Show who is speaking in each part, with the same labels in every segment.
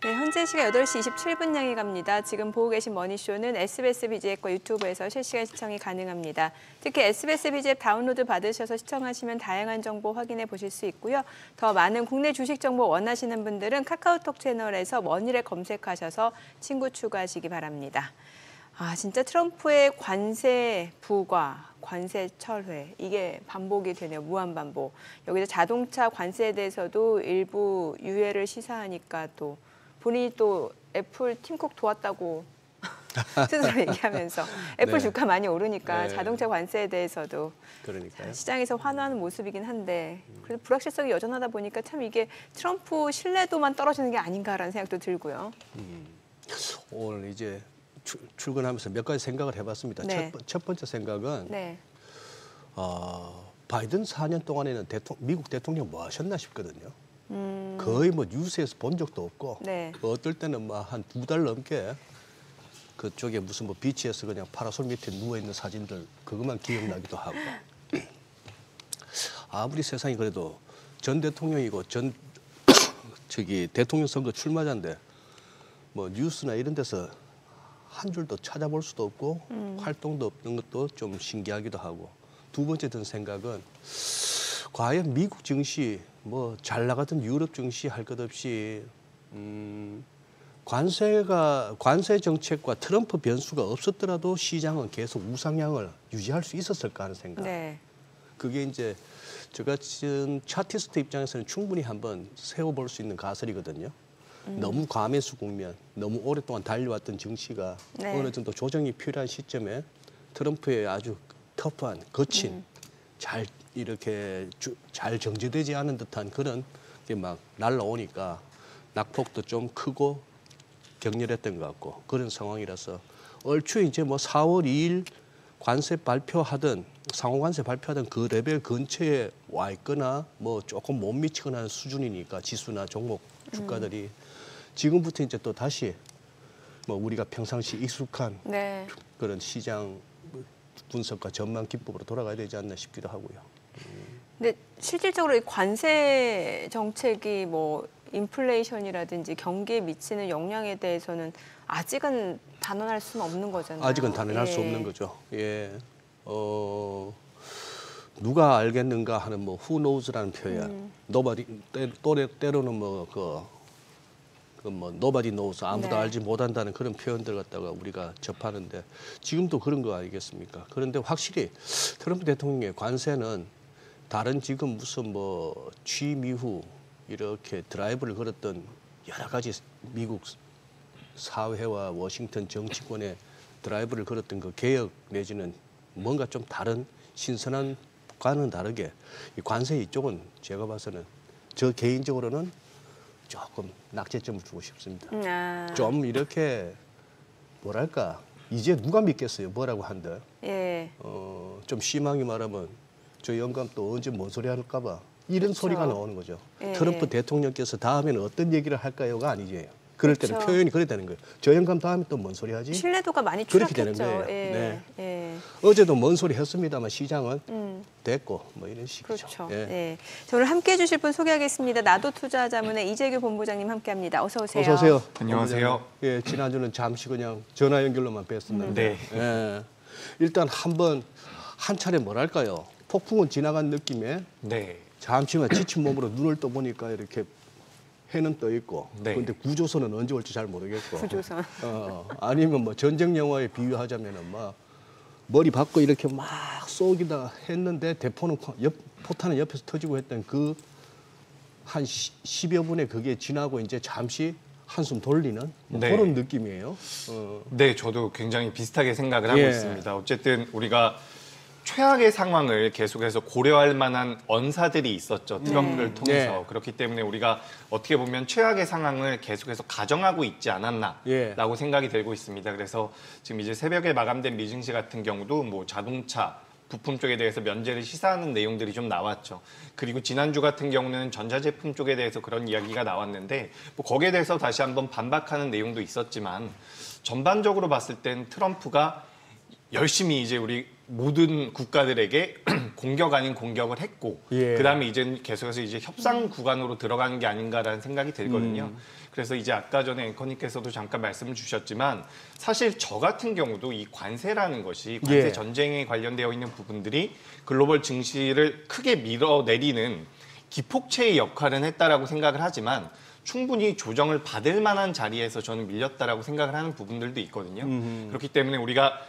Speaker 1: 네, 현재 시각 8시 27분 향해 갑니다. 지금 보고 계신 머니쇼는 SBS BJ 앱과 유튜브에서 실시간 시청이 가능합니다. 특히 SBS BJ 앱 다운로드 받으셔서 시청하시면 다양한 정보 확인해 보실 수 있고요. 더 많은 국내 주식 정보 원하시는 분들은 카카오톡 채널에서 머니를 검색하셔서 친구 추가하시기 바랍니다. 진짜 트럼프의 관세 부과, 관세 철회, 이게 반복이 되네요. 무한 반복. 여기서 자동차 관세에 대해서도 일부 유예를 시사하니까 또 본인이 또 애플 팀쿡 도왔다고 스스로 얘기하면서 애플
Speaker 2: 네.
Speaker 1: 주가 많이 오르니까
Speaker 2: 네.
Speaker 1: 자동차 관세에 대해서도
Speaker 2: 그러니까요.
Speaker 1: 시장에서 환호하는 모습이긴 한데 그래도 불확실성이 여전하다 보니까 참 이게 트럼프 신뢰도만 떨어지는 게 아닌가라는 생각도 들고요.
Speaker 2: 오늘 이제 출근하면서 몇 가지 생각을 해봤습니다.
Speaker 1: 네.
Speaker 2: 첫 번째 생각은
Speaker 1: 네.
Speaker 2: 바이든 4년 동안에는 미국 대통령 뭐 하셨나 싶거든요. 거의 뭐 뉴스에서 본 적도 없고
Speaker 1: 네.
Speaker 2: 어떨 때는 막 한 2달 넘게 그쪽에 무슨 뭐 비치에서 그냥 파라솔 밑에 누워 있는 사진들 그것만 기억나기도 하고 아무리 세상이 그래도 전 대통령이고 대통령 선거 출마자인데 뭐 뉴스나 이런 데서 한 줄도 찾아볼 수도 없고 활동도 없는 것도 좀 신기하기도 하고 두 번째 든 생각은 과연 미국 증시 뭐 잘 나가던 유럽 증시 할 것 없이 관세 정책과 트럼프 변수가 없었더라도 시장은 계속 우상향을 유지할 수 있었을까 하는 생각.
Speaker 1: 네.
Speaker 2: 그게 이제 저 같은 차티스트 입장에서는 충분히 한번 세워볼 수 있는 가설이거든요. 너무 과매수 국면, 너무 오랫동안 달려왔던 증시가
Speaker 1: 네.
Speaker 2: 어느 정도 조정이 필요한 시점에 트럼프의 아주 터프한 거친 잘 이렇게 잘 정제되지 않은 듯한 그런 게 막 날라오니까 낙폭도 좀 크고 격렬했던 것 같고 그런 상황이라서 얼추 이제 뭐 4월 2일 상호관세 발표하던 그 레벨 근처에 와 있거나 뭐 조금 못 미치거나 하는 수준이니까 지수나 종목 주가들이 지금부터 이제 또 다시 뭐 우리가 평상시 익숙한
Speaker 1: 네.
Speaker 2: 그런 시장 분석과 전망 기법으로 돌아가야 되지 않나 싶기도 하고요.
Speaker 1: 근데 실질적으로 이 관세 정책이 뭐 인플레이션이라든지 경기에 미치는 영향에 대해서는 아직은 단언할 수는 없는 거잖아요.
Speaker 2: 아직은 단언할 수 없는 거죠. 예. 누가 알겠는가 하는 뭐 who knows라는 표현. nobody 때로는 뭐 nobody knows 아무도
Speaker 1: 네.
Speaker 2: 알지 못한다는 그런 표현들 갖다가 우리가 접하는데 지금도 그런 거 아니겠습니까? 그런데 확실히 트럼프 대통령의 관세는 다른 지금 무슨 뭐 취임 이후 이렇게 드라이브를 걸었던 여러 가지 미국 사회와 워싱턴 정치권의 드라이브를 걸었던 그 개혁 내지는 뭔가 좀 다른 신선한 과는 다르게 이 관세 이쪽은 제가 봐서는 저 개인적으로는 조금 낙제점을 주고 싶습니다. 좀 이렇게 뭐랄까 이제 누가 믿겠어요? 뭐라고 한들
Speaker 1: 예.
Speaker 2: 좀 심하게 말하면 저 영감 또 언제 뭔 소리 할까 봐 이런
Speaker 1: 그렇죠.
Speaker 2: 소리가 나오는 거죠.
Speaker 1: 예.
Speaker 2: 트럼프 대통령께서 다음에는 어떤 얘기를 할까요가 아니지. 그럴 때는
Speaker 1: 그렇죠.
Speaker 2: 표현이 그래 되는 거예요. 저 영감 다음에 또 뭔 소리 하지?
Speaker 1: 신뢰도가 많이
Speaker 2: 그렇게
Speaker 1: 추락했죠.
Speaker 2: 되는 거예요.
Speaker 1: 예.
Speaker 2: 네.
Speaker 1: 예.
Speaker 2: 어제도 뭔 소리 했습니다만 시장은 됐고 뭐 이런 식이죠.
Speaker 1: 그렇죠.
Speaker 2: 예.
Speaker 1: 네. 자, 오늘 함께해 주실 분 소개하겠습니다. 나도투자자문의 이재규 본부장님 함께합니다. 어서 오세요.
Speaker 2: 어서 오세요.
Speaker 3: 안녕하세요.
Speaker 2: 예, 지난주는 잠시 그냥 전화 연결로만 뵀었는데
Speaker 3: 네.
Speaker 2: 예, 일단 한 차례 뭐랄까요? 폭풍은 지나간 느낌에
Speaker 3: 네.
Speaker 2: 잠시만 지친 몸으로 눈을 떠보니까 이렇게 해는 떠 있고
Speaker 3: 네.
Speaker 2: 그런데 구조선은 언제 올지 잘 모르겠고
Speaker 1: 구조선.
Speaker 2: 아니면 뭐 전쟁 영화에 비유하자면은 막 머리 박고 이렇게 막 쏘기다 했는데 포탄은 옆에서 터지고 했던 그 한 10여 분의 그게 지나고 이제 잠시 한숨 돌리는 뭐
Speaker 3: 네.
Speaker 2: 그런 느낌이에요.
Speaker 3: 네, 저도 굉장히 비슷하게 생각을 하고
Speaker 2: 예.
Speaker 3: 있습니다. 어쨌든 우리가 최악의 상황을 계속해서 고려할 만한 언사들이 있었죠. 트럼프를 통해서.
Speaker 2: 네.
Speaker 3: 그렇기 때문에 우리가 어떻게 보면 최악의 상황을 계속해서 가정하고 있지 않았나라고
Speaker 2: 예.
Speaker 3: 생각이 들고 있습니다. 그래서 지금 이제 새벽에 마감된 미증시 같은 경우도 뭐 자동차, 부품 쪽에 대해서 면제를 시사하는 내용들이 좀 나왔죠. 그리고 지난주 같은 경우는 전자제품 쪽에 대해서 그런 이야기가 나왔는데 뭐 거기에 대해서 다시 한번 반박하는 내용도 있었지만 전반적으로 봤을 땐 트럼프가 열심히 이제 우리 모든 국가들에게 공격 아닌 공격을 했고
Speaker 2: 예.
Speaker 3: 그다음에 이제 계속해서 이제 협상 구간으로 들어가는 게 아닌가라는 생각이 들거든요. 그래서 이제 아까 전에 앵커님께서도 잠깐 말씀을 주셨지만 사실 저 같은 경우도 이 관세라는 것이 관세
Speaker 2: 예.
Speaker 3: 전쟁에 관련되어 있는 부분들이 글로벌 증시를 크게 밀어내리는 기폭체의 역할은 했다라고 생각을 하지만 충분히 조정을 받을 만한 자리에서 저는 밀렸다라고 생각을 하는 부분들도 있거든요. 그렇기 때문에 우리가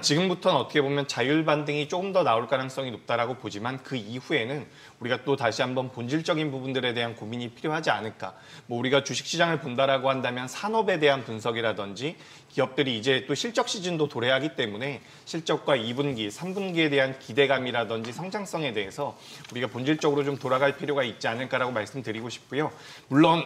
Speaker 3: 지금부터는 어떻게 보면 자율 반등이 조금 더 나올 가능성이 높다라고 보지만 그 이후에는 우리가 또 다시 한번 본질적인 부분들에 대한 고민이 필요하지 않을까. 뭐 우리가 주식시장을 본다라고 한다면 산업에 대한 분석이라든지 기업들이 이제 또 실적 시즌도 도래하기 때문에 실적과 2분기, 3분기에 대한 기대감이라든지 성장성에 대해서 우리가 본질적으로 좀 돌아갈 필요가 있지 않을까라고 말씀드리고 싶고요. 물론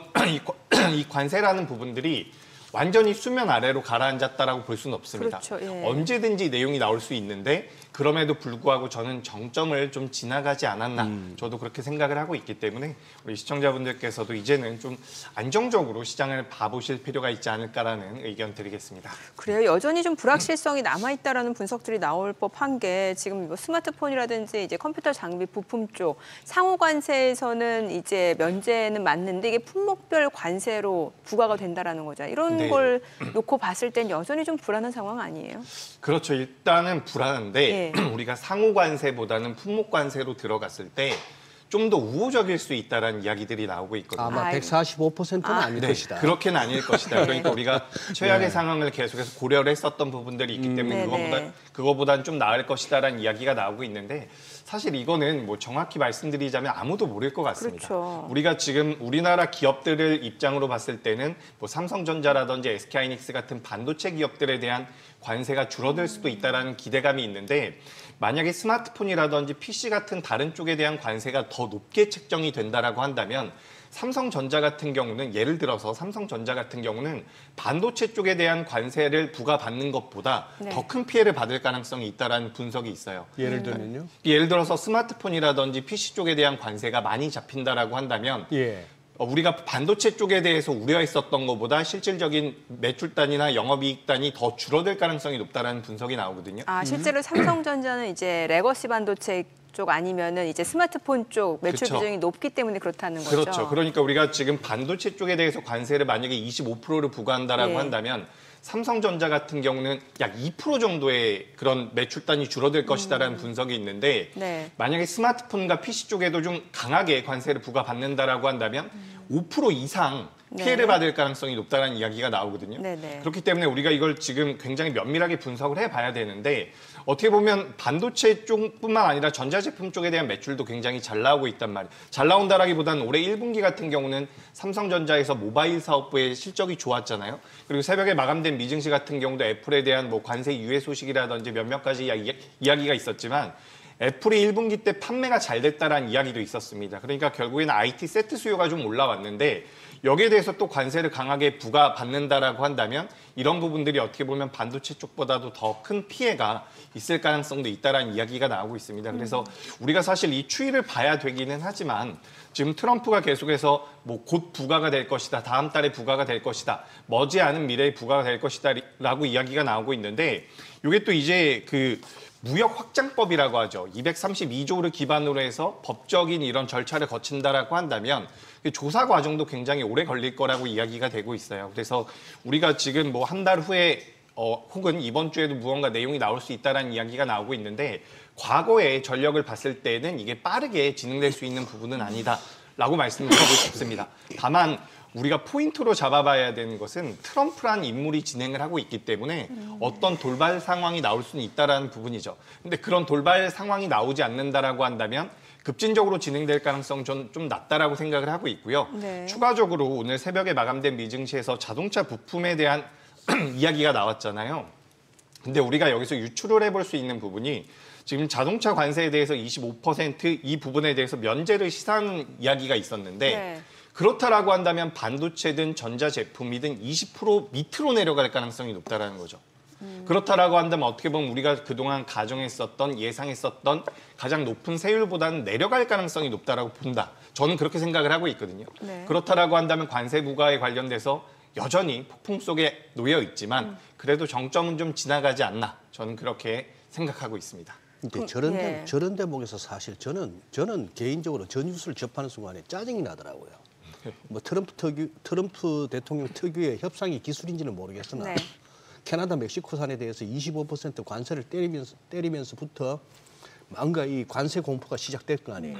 Speaker 3: 이 관세라는 부분들이 완전히 수면 아래로 가라앉았다라고 볼 수는 없습니다.
Speaker 1: 그렇죠. 예.
Speaker 3: 언제든지 내용이 나올 수 있는데 그럼에도 불구하고 저는 정점을 좀 지나가지 않았나 저도 그렇게 생각을 하고 있기 때문에 우리 시청자분들께서도 이제는 좀 안정적으로 시장을 봐보실 필요가 있지 않을까라는 의견 드리겠습니다.
Speaker 1: 그래요. 여전히 좀 불확실성이 남아있다라는 분석들이 나올 법한 게 지금 뭐 스마트폰이라든지 이제 컴퓨터 장비 부품 쪽 상호 관세에서는 이제 면제는 맞는데 이게 품목별 관세로 부과가 된다라는 거죠. 이런
Speaker 3: 네.
Speaker 1: 걸 놓고 봤을 땐 여전히 좀 불안한 상황 아니에요?
Speaker 3: 그렇죠. 일단은 불안한데
Speaker 1: 예.
Speaker 3: 우리가 상호 관세보다는 품목 관세로 들어갔을 때 좀 더 우호적일 수 있다라는 이야기들이 나오고 있거든요.
Speaker 2: 아마
Speaker 1: 아이고.
Speaker 2: 145%는 아닐
Speaker 3: 네,
Speaker 2: 것이다.
Speaker 3: 그렇게는 아닐 것이다.
Speaker 1: 네.
Speaker 3: 그러니까 우리가 최악의
Speaker 2: 네.
Speaker 3: 상황을 계속해서 고려를 했었던 부분들이 있기 때문에
Speaker 1: 네네.
Speaker 3: 그거보다는 좀 나을 것이다라는 이야기가 나오고 있는데 사실 이거는 뭐 정확히 말씀드리자면 아무도 모를 것 같습니다.
Speaker 1: 그렇죠.
Speaker 3: 우리가 지금 우리나라 기업들을 입장으로 봤을 때는 뭐 삼성전자라든지 SK하이닉스 같은 반도체 기업들에 대한 관세가 줄어들 수도 있다라는 기대감이 있는데 만약에 스마트폰이라든지 PC 같은 다른 쪽에 대한 관세가 더 높게 책정이 된다라고 한다면 삼성전자 같은 경우는 예를 들어서 삼성전자 같은 경우는 반도체 쪽에 대한 관세를 부과받는 것보다
Speaker 1: 네.
Speaker 3: 더 큰 피해를 받을 가능성이 있다라는 분석이 있어요.
Speaker 2: 예를 들면요.
Speaker 3: 예를 들어서 스마트폰이라든지 PC 쪽에 대한 관세가 많이 잡힌다라고 한다면
Speaker 2: 예.
Speaker 3: 우리가 반도체 쪽에 대해서 우려했었던 것보다 실질적인 매출단이나 영업이익단이 더 줄어들 가능성이 높다라는 분석이 나오거든요.
Speaker 1: 아, 실제로 삼성전자는 이제 레거시 반도체 쪽 아니면은 이제 스마트폰 쪽 매출
Speaker 3: 그쵸.
Speaker 1: 비중이 높기 때문에 그렇다는 거죠.
Speaker 3: 그렇죠. 그러니까 우리가 지금 반도체 쪽에 대해서 관세를 만약에 25%를 부과한다라고
Speaker 1: 예.
Speaker 3: 한다면 삼성전자 같은 경우는 약 2% 정도의 그런 매출단이 줄어들 것이다라는 분석이 있는데
Speaker 1: 네.
Speaker 3: 만약에 스마트폰과 PC 쪽에도 좀 강하게 관세를 부과받는다라고 한다면 5% 이상 피해를
Speaker 1: 네.
Speaker 3: 받을 가능성이 높다는 이야기가 나오거든요.
Speaker 1: 네네.
Speaker 3: 그렇기 때문에 우리가 이걸 지금 굉장히 면밀하게 분석을 해봐야 되는데 어떻게 보면 반도체 쪽뿐만 아니라 전자제품 쪽에 대한 매출도 굉장히 잘 나오고 있단 말이에요. 잘 나온다라기보다는 올해 1분기 같은 경우는 삼성전자에서 모바일 사업부의 실적이 좋았잖아요. 그리고 새벽에 마감된 미증시 같은 경우도 애플에 대한 뭐 관세 유예 소식이라든지 몇몇 가지 이야기가 있었지만 애플이 1분기 때 판매가 잘 됐다라는 이야기도 있었습니다. 그러니까 결국에는 IT 세트 수요가 좀 올라왔는데 여기에 대해서 또 관세를 강하게 부과받는다라고 한다면 이런 부분들이 어떻게 보면 반도체 쪽보다도 더 큰 피해가 있을 가능성도 있다라는 이야기가 나오고 있습니다. 그래서 우리가 사실 이 추이를 봐야 되기는 하지만 지금 트럼프가 계속해서 뭐 곧 부과가 될 것이다. 다음 달에 부과가 될 것이다. 머지않은 미래에 부과가 될 것이다라고 이야기가 나오고 있는데 이게 또 이제 그 무역 확장법이라고 하죠. 232조를 기반으로 해서 법적인 이런 절차를 거친다라고 한다면 조사 과정도 굉장히 오래 걸릴 거라고 이야기가 되고 있어요. 그래서 우리가 지금 뭐 한 달 후에 혹은 이번 주에도 무언가 내용이 나올 수 있다라는 이야기가 나오고 있는데 과거의 전력을 봤을 때는 이게 빠르게 진행될 수 있는 부분은 아니다라고 말씀드리고 싶습니다. 다만 우리가 포인트로 잡아봐야 되는 것은 트럼프라는 인물이 진행을 하고 있기 때문에 어떤 돌발 상황이 나올 수는 있다라는 부분이죠. 근데 그런 돌발 상황이 나오지 않는다라고 한다면 급진적으로 진행될 가능성 좀 낮다라고 생각을 하고 있고요.
Speaker 1: 네.
Speaker 3: 추가적으로 오늘 새벽에 마감된 미증시에서 자동차 부품에 대한 이야기가 나왔잖아요. 근데 우리가 여기서 유추를 해볼 수 있는 부분이 지금 자동차 관세에 대해서 25% 부분에 대해서 면제를 시사하는 이야기가 있었는데
Speaker 1: 네.
Speaker 3: 그렇다라고 한다면 반도체든 전자제품이든 20% 밑으로 내려갈 가능성이 높다라는 거죠. 그렇다라고 한다면 어떻게 보면 우리가 그동안 가정했었던 예상했었던 가장 높은 세율보다는 내려갈 가능성이 높다라고 본다. 저는 그렇게 생각을 하고 있거든요.
Speaker 1: 네.
Speaker 3: 그렇다라고 한다면 관세 부과에 관련돼서 여전히 폭풍 속에 놓여 있지만 그래도 정점은 좀 지나가지 않나. 저는 그렇게 생각하고 있습니다.
Speaker 2: 근데
Speaker 1: 예.
Speaker 2: 저런 대목에서 사실 저는 개인적으로 전 뉴스를 접하는 순간에 짜증이 나더라고요. 뭐 트럼프 대통령 특유의 협상이 기술인지는 모르겠으나
Speaker 1: 네.
Speaker 2: 캐나다 멕시코산에 대해서 25% 관세를 때리면서부터 뭔가 이 관세 공포가 시작될 거 아니에요.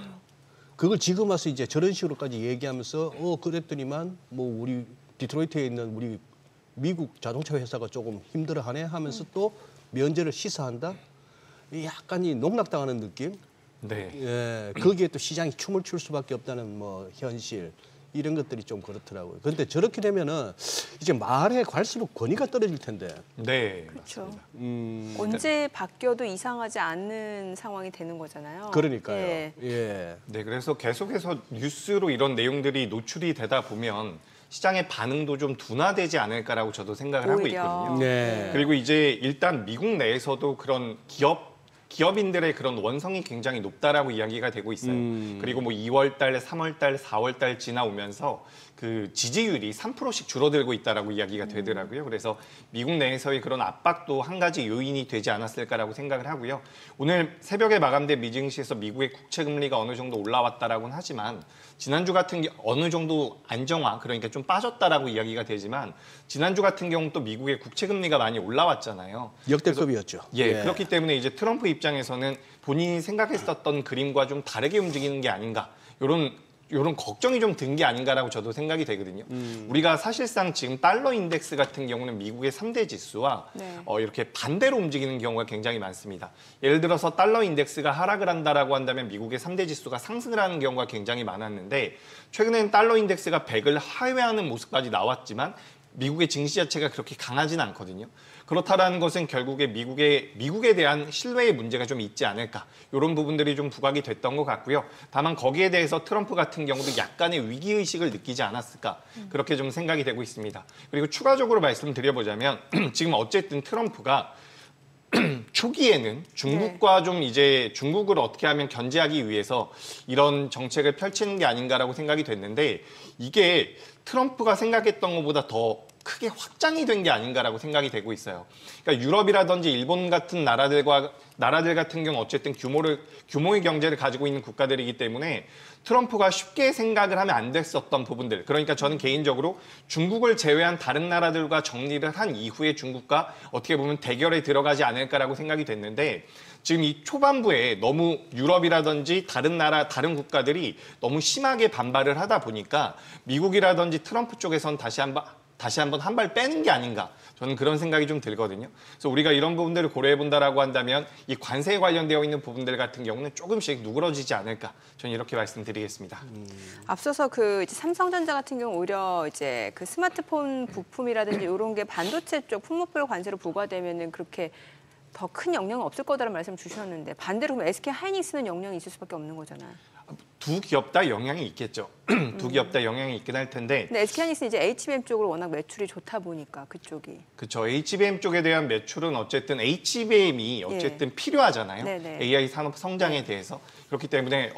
Speaker 2: 그걸 지금 와서 이제 저런 식으로까지 얘기하면서 그랬더니만 뭐 우리 디트로이트에 있는 우리 미국 자동차 회사가 조금 힘들어하네 하면서 또 면제를 시사한다. 이 약간 이 농락당하는 느낌.
Speaker 3: 네.
Speaker 2: 예, 거기에 또 시장이 춤을 출 수밖에 없다는 뭐 현실. 이런 것들이 좀 그렇더라고요. 그런데 저렇게 되면은 이제 말에 갈수록 권위가 떨어질 텐데.
Speaker 3: 네.
Speaker 1: 그렇죠.
Speaker 3: 맞습니다.
Speaker 1: 언제 바뀌어도 이상하지 않는 상황이 되는 거잖아요.
Speaker 2: 그러니까요.
Speaker 1: 예.
Speaker 2: 예.
Speaker 3: 네, 그래서 계속해서 뉴스로 이런 내용들이 노출이 되다 보면 시장의 반응도 좀 둔화되지 않을까라고 저도 생각을 하고
Speaker 1: 오히려.
Speaker 3: 있거든요.
Speaker 2: 네.
Speaker 3: 그리고 이제 일단 미국 내에서도 그런 기업인들의 그런 원성이 굉장히 높다라고 이야기가 되고 있어요. 그리고 뭐 2월 달, 3월 달, 4월 달 지나오면서 그 지지율이 3%씩 줄어들고 있다라고 이야기가 되더라고요. 그래서 미국 내에서의 그런 압박도 한 가지 요인이 되지 않았을까라고 생각을 하고요. 오늘 새벽에 마감된 미증시에서 미국의 국채 금리가 어느 정도 올라왔다라고는 하지만 지난주 같은 어느 정도 안정화, 그러니까 좀 빠졌다라고 이야기가 되지만 지난주 같은 경우 또 미국의 국채 금리가 많이 올라왔잖아요.
Speaker 2: 역대급이었죠.
Speaker 3: 예, 그렇기 때문에 이제 트럼프 입장에서는 본인이 생각했었던 그림과 좀 다르게 움직이는 게 아닌가, 이런 걱정이 좀 든 게 아닌가라고 저도 생각이 되거든요. 우리가 사실상 지금 달러 인덱스 같은 경우는 미국의 3대 지수와
Speaker 1: 네.
Speaker 3: 이렇게 반대로 움직이는 경우가 굉장히 많습니다. 예를 들어서 달러 인덱스가 하락을 한다라고 한다면 미국의 3대 지수가 상승을 하는 경우가 굉장히 많았는데 최근에는 달러 인덱스가 100을 하회하는 모습까지 나왔지만 미국의 증시 자체가 그렇게 강하지는 않거든요. 그렇다라는 것은 결국에 미국에 대한 신뢰의 문제가 좀 있지 않을까, 이런 부분들이 좀 부각이 됐던 것 같고요. 다만 거기에 대해서 트럼프 같은 경우도 약간의 위기의식을 느끼지 않았을까, 그렇게 좀 생각이 되고 있습니다. 그리고 추가적으로 말씀드려보자면 지금 어쨌든 트럼프가 초기에는 중국과 좀 이제 중국을 어떻게 하면 견제하기 위해서 이런 정책을 펼치는 게 아닌가라고 생각이 됐는데 이게 트럼프가 생각했던 것보다 더 크게 확장이 된 게 아닌가라고 생각이 되고 있어요. 그러니까 유럽이라든지 일본 같은 나라들 같은 경우 어쨌든 규모의 경제를 가지고 있는 국가들이기 때문에 트럼프가 쉽게 생각을 하면 안 됐었던 부분들. 그러니까 저는 개인적으로 중국을 제외한 다른 나라들과 정리를 한 이후에 중국과 어떻게 보면 대결에 들어가지 않을까라고 생각이 됐는데 지금 이 초반부에 너무 유럽이라든지 다른 국가들이 너무 심하게 반발을 하다 보니까 미국이라든지 트럼프 쪽에선 다시 한번 한 발 빼는 게 아닌가, 저는 그런 생각이 좀 들거든요. 그래서 우리가 이런 부분들을 고려해 본다라고 한다면 이 관세에 관련되어 있는 부분들 같은 경우는 조금씩 누그러지지 않을까, 저는 이렇게 말씀드리겠습니다.
Speaker 1: 앞서서 이제 삼성전자 같은 경우 오히려 이제 그 스마트폰 부품이라든지 이런 게 반도체 쪽 품목별 관세로 부과되면은 그렇게 더 큰 영향은 없을 거다라는 말씀 주셨는데 반대로 그럼 SK 하이닉스는 영향이 있을 수밖에 없는 거잖아요.
Speaker 3: 두 기업 다 영향이 있겠죠. 두 기업 다 영향이 있긴 할 텐데.
Speaker 1: 근데 SK 하이닉스는 이제 HBM 쪽으로 워낙 매출이 좋다 보니까 그쪽이.
Speaker 3: 그렇죠. HBM 쪽에 대한 매출은 어쨌든 HBM이 어쨌든 필요하잖아요.
Speaker 1: 네네.
Speaker 3: AI 산업 성장에 대해서. 그렇기 때문에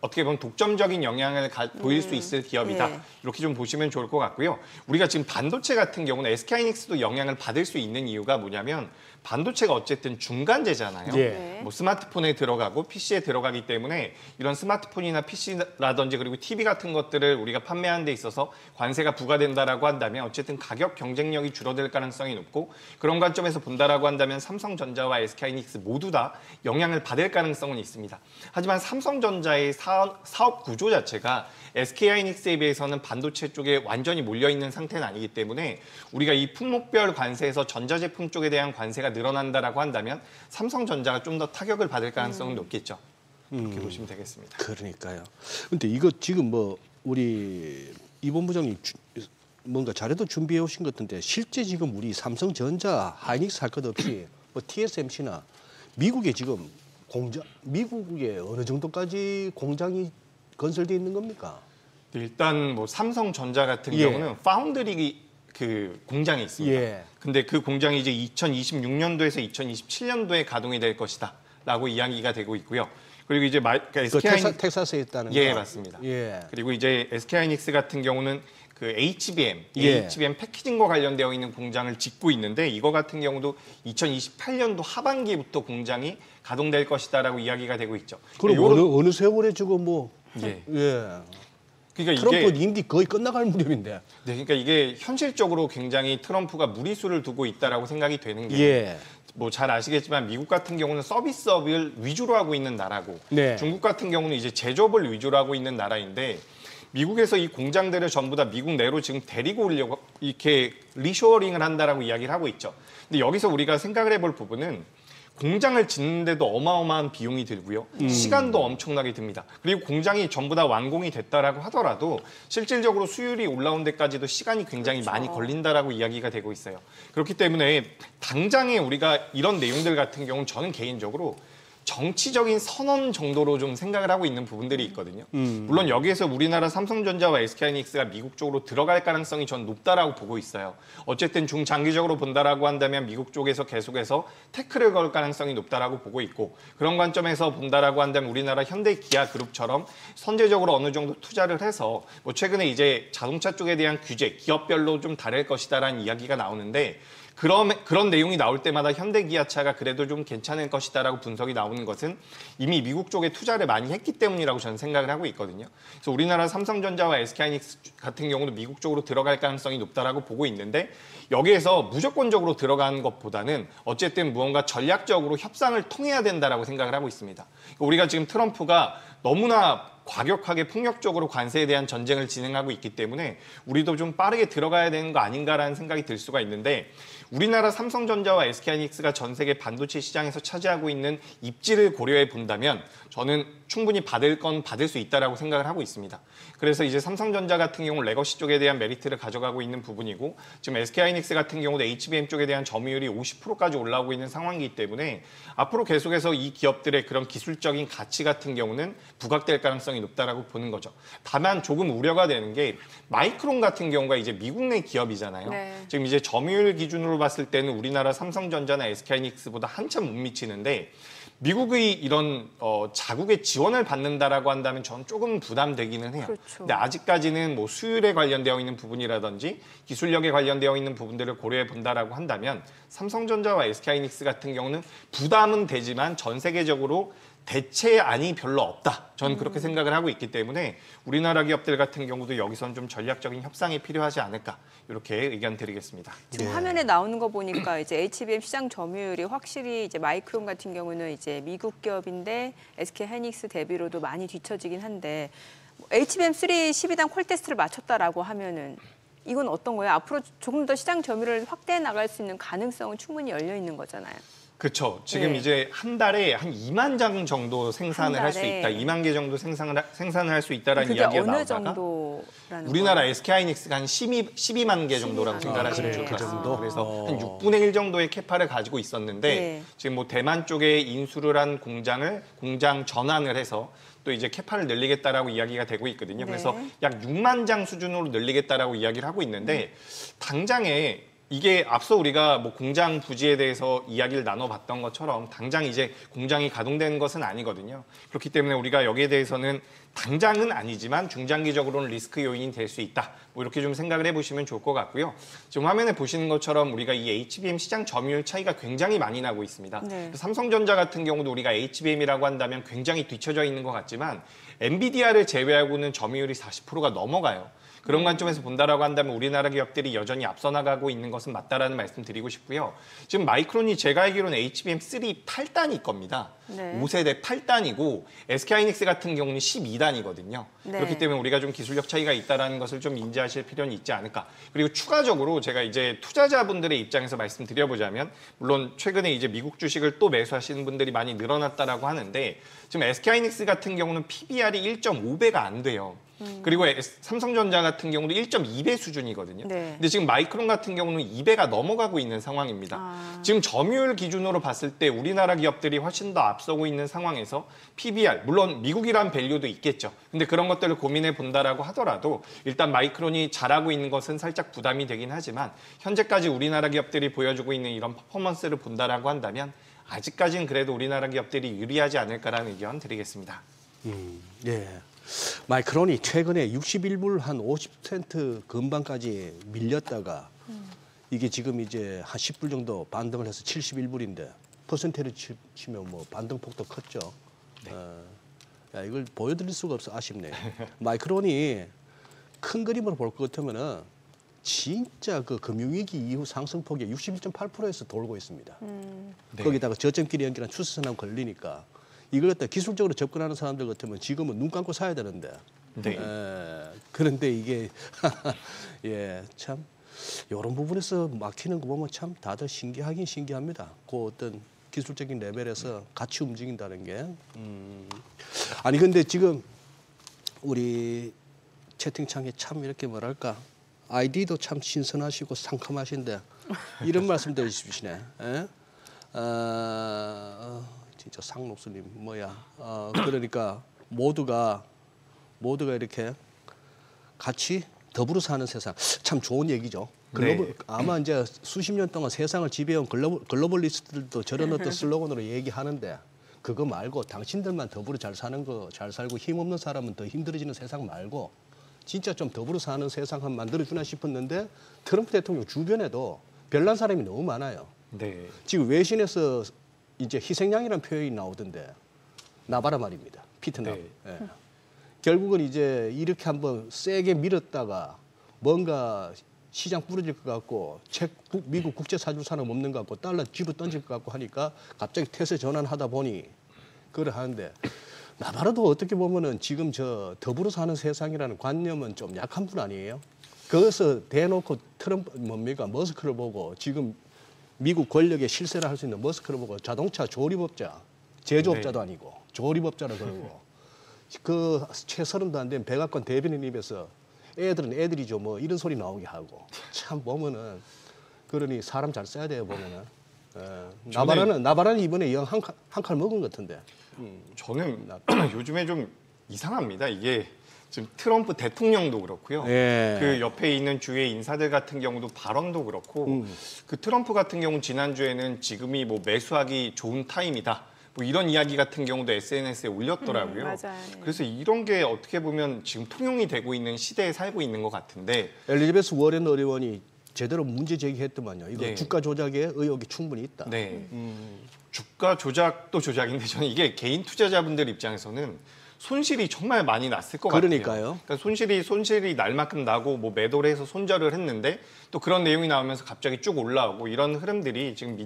Speaker 3: 어떻게 보면 독점적인 영향을 보일 수 있을 기업이다.
Speaker 1: 예.
Speaker 3: 이렇게 좀 보시면 좋을 것 같고요. 우리가 지금 반도체 같은 경우는 SK하이닉스도 영향을 받을 수 있는 이유가 뭐냐면 반도체가 어쨌든 중간재잖아요.
Speaker 2: 예.
Speaker 3: 뭐 스마트폰에 들어가고 PC에 들어가기 때문에 이런 스마트폰이나 PC라든지 그리고 TV 같은 것들을 우리가 판매하는 데 있어서 관세가 부과된다라고 한다면 어쨌든 가격 경쟁력이 줄어들 가능성이 높고 그런 관점에서 본다라고 한다면 삼성전자와 SK하이닉스 모두 다 영향을 받을 가능성은 있습니다. 하지만 삼성전자의 사업 구조 자체가 SK하이닉스에 비해서는 반도체 쪽에 완전히 몰려있는 상태는 아니기 때문에 우리가 이 품목별 관세에서 전자제품 쪽에 대한 관세가 늘어난다라고 한다면 삼성전자가 좀 더 타격을 받을 가능성은 높겠죠. 그렇게 보시면 되겠습니다.
Speaker 2: 그러니까요. 근데 이거 지금 뭐 우리 이 본부장님 뭔가 자료도 준비해 오신 것 같은데 실제 지금 우리 삼성전자, 하이닉스 할 것 없이 뭐 TSMC나 미국에 지금 미국에 어느 정도까지 공장이 건설되어 있는 겁니까?
Speaker 3: 일단 뭐 삼성전자 같은
Speaker 2: 예.
Speaker 3: 경우는 파운드리 그 공장이 있습니다.
Speaker 2: 예.
Speaker 3: 근데 그 공장이 이제 2026년도에서 2027년도에 가동이 될 것이다라고 이야기가 되고 있고요. 그리고 이제
Speaker 2: 그 텍사스에 있다는
Speaker 3: 예,
Speaker 2: 거.
Speaker 3: 맞습니다.
Speaker 2: 예.
Speaker 3: 그리고 이제 SK하이닉스 같은 경우는 그 HBM,
Speaker 2: 예.
Speaker 3: HBM 패키징과 관련되어 있는 공장을 짓고 있는데 이거 같은 경우도 2028년도 하반기부터 공장이 가동될 것이다라고 이야기가 되고 있죠.
Speaker 2: 그럼
Speaker 3: 요런-
Speaker 2: 어느 세월에 지금 뭐
Speaker 3: 예.
Speaker 2: 예.
Speaker 3: 그러니까
Speaker 2: 트럼프
Speaker 3: 이게
Speaker 2: 임기 거의 끝나갈 무렵인데.
Speaker 3: 네, 그러니까 이게 현실적으로 굉장히 트럼프가 무리수를 두고 있다라고 생각이 되는 게
Speaker 2: 예.
Speaker 3: 뭐 잘 아시겠지만 미국 같은 경우는 서비스업을 위주로 하고 있는 나라고
Speaker 2: 네.
Speaker 3: 중국 같은 경우는 이제 제조업을 위주로 하고 있는 나라인데 미국에서 이 공장들을 전부 다 미국 내로 지금 데리고 오려고 이렇게 리쇼어링을 한다라고 이야기를 하고 있죠. 근데 여기서 우리가 생각을 해볼 부분은 공장을 짓는데도 어마어마한 비용이 들고요. 시간도 엄청나게 듭니다. 그리고 공장이 전부 다 완공이 됐다라고 하더라도 실질적으로 수율이 올라온 데까지도 시간이 굉장히 많이 걸린다라고 이야기가 되고 있어요. 그렇기 때문에 당장에 우리가 이런 내용들 같은 경우는 저는 개인적으로 정치적인 선언 정도로 좀 생각을 하고 있는 부분들이 있거든요. 물론 여기에서 우리나라 삼성전자와 SK하이닉스가 미국 쪽으로 들어갈 가능성이 전 높다라고 보고 있어요. 어쨌든 중장기적으로 본다라고 한다면 미국 쪽에서 계속해서 태클을 걸 가능성이 높다라고 보고 있고 그런 관점에서 본다라고 한다면 우리나라 현대 기아 그룹처럼 선제적으로 어느 정도 투자를 해서 뭐 최근에 이제 자동차 쪽에 대한 규제 기업별로 좀 다를 것이다라는 이야기가 나오는데 그런 내용이 나올 때마다 현대기아차가 그래도 좀 괜찮을 것이다라고 분석이 나오는 것은 이미 미국 쪽에 투자를 많이 했기 때문이라고 저는 생각을 하고 있거든요. 그래서 우리나라 삼성전자와 SK하이닉스 같은 경우도 미국 쪽으로 들어갈 가능성이 높다라고 보고 있는데 여기에서 무조건적으로 들어가는 것보다는 어쨌든 무언가 전략적으로 협상을 통해야 된다라고 생각을 하고 있습니다. 우리가 지금 트럼프가 너무나 과격하게 폭력적으로 관세에 대한 전쟁을 진행하고 있기 때문에 우리도 좀 빠르게 들어가야 되는 거 아닌가라는 생각이 들 수가 있는데 우리나라 삼성전자와 SK하이닉스가 전 세계 반도체 시장에서 차지하고 있는 입지를 고려해 본다면 저는 충분히 받을 건 받을 수 있다라고 생각을 하고 있습니다. 그래서 이제 삼성전자 같은 경우 레거시 쪽에 대한 메리트를 가져가고 있는 부분이고 지금 SK하이닉스 같은 경우도 HBM 쪽에 대한 점유율이 50%까지 올라오고 있는 상황이기 때문에 앞으로 계속해서 이 기업들의 그런 기술적인 가치 같은 경우는 부각될 가능성이 높다라고 보는 거죠. 다만 조금 우려가 되는 게 마이크론 같은 경우가 이제 미국 내 기업이잖아요.
Speaker 1: 네.
Speaker 3: 지금 이제 점유율 기준으로 봤을 때는 우리나라 삼성전자나 SK하이닉스보다 한참 못 미치는데 미국의 이런 자국의 지원을 받는다라고 한다면 저는 조금 부담되기는 해요.
Speaker 1: 그렇죠.
Speaker 3: 근데 아직까지는 뭐 수율에 관련되어 있는 부분이라든지 기술력에 관련되어 있는 부분들을 고려해 본다라고 한다면 삼성전자와 SK하이닉스 같은 경우는 부담은 되지만 전 세계적으로 대체안이 별로 없다. 저는 그렇게 생각을 하고 있기 때문에 우리나라 기업들 같은 경우도 여기선 좀 전략적인 협상이 필요하지 않을까 이렇게 의견 드리겠습니다.
Speaker 1: 지금
Speaker 2: 네.
Speaker 1: 화면에 나오는 거 보니까 이제 HBM 시장 점유율이 확실히 이제 마이크론 같은 경우는 이제 미국 기업인데 SK하이닉스 대비로도 많이 뒤처지긴 한데 HBM3 12단 콜 테스트를 마쳤다라고 하면은 이건 어떤 거예요? 앞으로 조금 더 시장 점유율을 확대해 나갈 수 있는 가능성은 충분히 열려 있는 거잖아요.
Speaker 3: 그렇죠. 지금
Speaker 1: 네.
Speaker 3: 이제 한 달에 한 2만 장 정도 생산을
Speaker 1: 한
Speaker 3: 할 수
Speaker 1: 달에.
Speaker 3: 있다. 2만 개 정도 생산을 할 수 있다라는
Speaker 1: 그게
Speaker 3: 이야기가
Speaker 1: 어느
Speaker 3: 나오다가
Speaker 1: 정도라는
Speaker 3: 우리나라
Speaker 1: 거예요?
Speaker 3: SK하이닉스가 한 12만 개 정도라고
Speaker 1: 12만
Speaker 3: 생각하시면
Speaker 1: 개.
Speaker 3: 좋을 것
Speaker 1: 그
Speaker 3: 같습니다.
Speaker 2: 정도?
Speaker 3: 그래서 한 6분의 1 정도의 캐파를 가지고 있었는데
Speaker 1: 네.
Speaker 3: 지금 뭐 대만 쪽에 인수를 한 공장 전환을 해서 또 이제 캐파를 늘리겠다라고 이야기가 되고 있거든요.
Speaker 1: 네.
Speaker 3: 그래서 약 6만 장 수준으로 늘리겠다라고 이야기를 하고 있는데 당장에 이게 앞서 우리가 뭐 공장 부지에 대해서 이야기를 나눠봤던 것처럼 당장 이제 공장이 가동되는 것은 아니거든요. 그렇기 때문에 우리가 여기에 대해서는 당장은 아니지만 중장기적으로는 리스크 요인이 될 수 있다. 뭐 이렇게 좀 생각을 해보시면 좋을 것 같고요. 지금 화면에 보시는 것처럼 우리가 이 HBM 시장 점유율 차이가 굉장히 많이 나고 있습니다.
Speaker 1: 네.
Speaker 3: 삼성전자 같은 경우도 우리가 HBM이라고 한다면 굉장히 뒤쳐져 있는 것 같지만 엔비디아를 제외하고는 점유율이 40%가 넘어가요. 그런 관점에서 본다라고 한다면 우리나라 기업들이 여전히 앞서 나가고 있는 것은 맞다라는 말씀 드리고 싶고요. 지금 마이크론이 제가 알기로는 HBM3 8단일 겁니다.
Speaker 1: 네.
Speaker 3: 5세대 8단이고 SK하이닉스 같은 경우는 12단이거든요.
Speaker 1: 네.
Speaker 3: 그렇기 때문에 우리가 좀 기술력 차이가 있다라는 것을 좀 인지하실 필요는 있지 않을까. 그리고 추가적으로 제가 이제 투자자분들의 입장에서 말씀드려보자면 물론 최근에 이제 미국 주식을 또 매수하시는 분들이 많이 늘어났다라고 하는데 지금 SK하이닉스 같은 경우는 PBR이 1.5배가 안 돼요. 그리고 삼성전자 같은 경우도 1.2배 수준이거든요.
Speaker 1: 네.
Speaker 3: 근데 지금 마이크론 같은 경우는 2배가 넘어가고 있는 상황입니다.
Speaker 1: 아.
Speaker 3: 지금 점유율 기준으로 봤을 때 우리나라 기업들이 훨씬 더 앞서고 있는 상황에서 PBR, 물론 미국이란 밸류도 있겠죠. 근데 그런 것들을 고민해 본다라고 하더라도 일단 마이크론이 잘하고 있는 것은 살짝 부담이 되긴 하지만 현재까지 우리나라 기업들이 보여주고 있는 이런 퍼포먼스를 본다라고 한다면 아직까지는 그래도 우리나라 기업들이 유리하지 않을까라는 의견 드리겠습니다.
Speaker 2: 예. 마이크론이 최근에 61불 한 50센트 근방까지 밀렸다가 이게 지금 이제 한 10불 정도 반등을 해서 71불인데 퍼센테이지 치면 뭐 반등폭도 컸죠. 야, 이걸 보여드릴 수가 없어 아쉽네. 마이크론이 큰 그림으로 볼 것 같으면은 진짜 그 금융위기 이후 상승폭이 61.8%에서 돌고 있습니다.
Speaker 3: 네.
Speaker 2: 거기다가 저점끼리 연결한 추세선하고 걸리니까 이걸 갖다 기술적으로 접근하는 사람들 같으면 지금은 눈 감고 사야 되는데
Speaker 3: 네.
Speaker 2: 그런데 이게 예, 참 이런 부분에서 막히는 거 보면 참 다들 신기하긴 신기합니다. 그 어떤 기술적인 레벨에서 같이 움직인다는 게. 아니 근데 지금 우리 채팅창에 참 이렇게 뭐랄까 아이디도 참 신선하시고 상큼하신데 이런 말씀도 해주시네. 진짜 상록수님 뭐야. 그러니까 모두가 이렇게 같이 더불어 사는 세상 참 좋은 얘기죠.
Speaker 3: 네.
Speaker 2: 아마 이제 수십 년 동안 세상을 지배해온 글로벌리스트들도 저런 어떤 슬로건으로 얘기하는데 그거 말고 당신들만 더불어 잘 사는 거 잘 살고 힘없는 사람은 더 힘들어지는 세상 말고 진짜 좀 더불어 사는 세상 한 만들어주나 싶었는데 트럼프 대통령 주변에도 별난 사람이 너무 많아요.
Speaker 3: 네.
Speaker 2: 지금 외신에서 이제 희생양이라는 표현이 나오던데 나봐라 말입니다. 피트남.
Speaker 3: 네.
Speaker 2: 예. 결국은 이제 이렇게 한번 세게 밀었다가 뭔가 시장 부러질 것 같고 미국 국제 사주 산업 없는 것 같고 달러 집어 던질 것 같고 하니까 갑자기 태세 전환하다 보니 그걸 하는데 나바라도 어떻게 보면은 지금 저 더불어 사는 세상이라는 관념은 좀 약한 분 아니에요? 그것을 대놓고 트럼프 머스크를 보고 지금 미국 권력의 실세를 할 수 있는 머스크를 보고 자동차 조립업자, 제조업자도 아니고 조립업자라 그러고 그 채 30도 안 된 백악관 대변인 입에서 애들은 애들이죠 뭐 이런 소리 나오게 하고 참 보면은 그러니 사람 잘 써야 돼요 보면은. 나바라는 이번에 영 한 칼 먹은 것 같은데.
Speaker 3: 저는 요즘에 좀 이상합니다. 이게 지금 트럼프 대통령도 그렇고요.
Speaker 2: 예.
Speaker 3: 그 옆에 있는 주의 인사들 같은 경우도 발언도 그렇고 그 트럼프 같은 경우 지난주에는 지금이 뭐 매수하기 좋은 타임이다. 뭐 이런 이야기 같은 경우도 SNS에 올렸더라고요.
Speaker 1: 맞아요.
Speaker 3: 그래서 이런 게 어떻게 보면 지금 통용이 되고 있는 시대에 살고 있는 것 같은데
Speaker 2: 엘리자베스 워렌 의원이 제대로 문제 제기했더만요. 이거
Speaker 3: 네.
Speaker 2: 주가 조작의 의혹이 충분히 있다.
Speaker 3: 네. 주가 조작도 조작인데 저는 이게 개인 투자자분들 입장에서는 손실이 정말 많이 났을 것
Speaker 2: 그러니까요.
Speaker 3: 같아요. 그러니까 손실이 날 만큼 나고 뭐 매도를 해서 손절을 했는데 또 그런 내용이 나오면서 갑자기 쭉 올라오고 이런 흐름들이 지금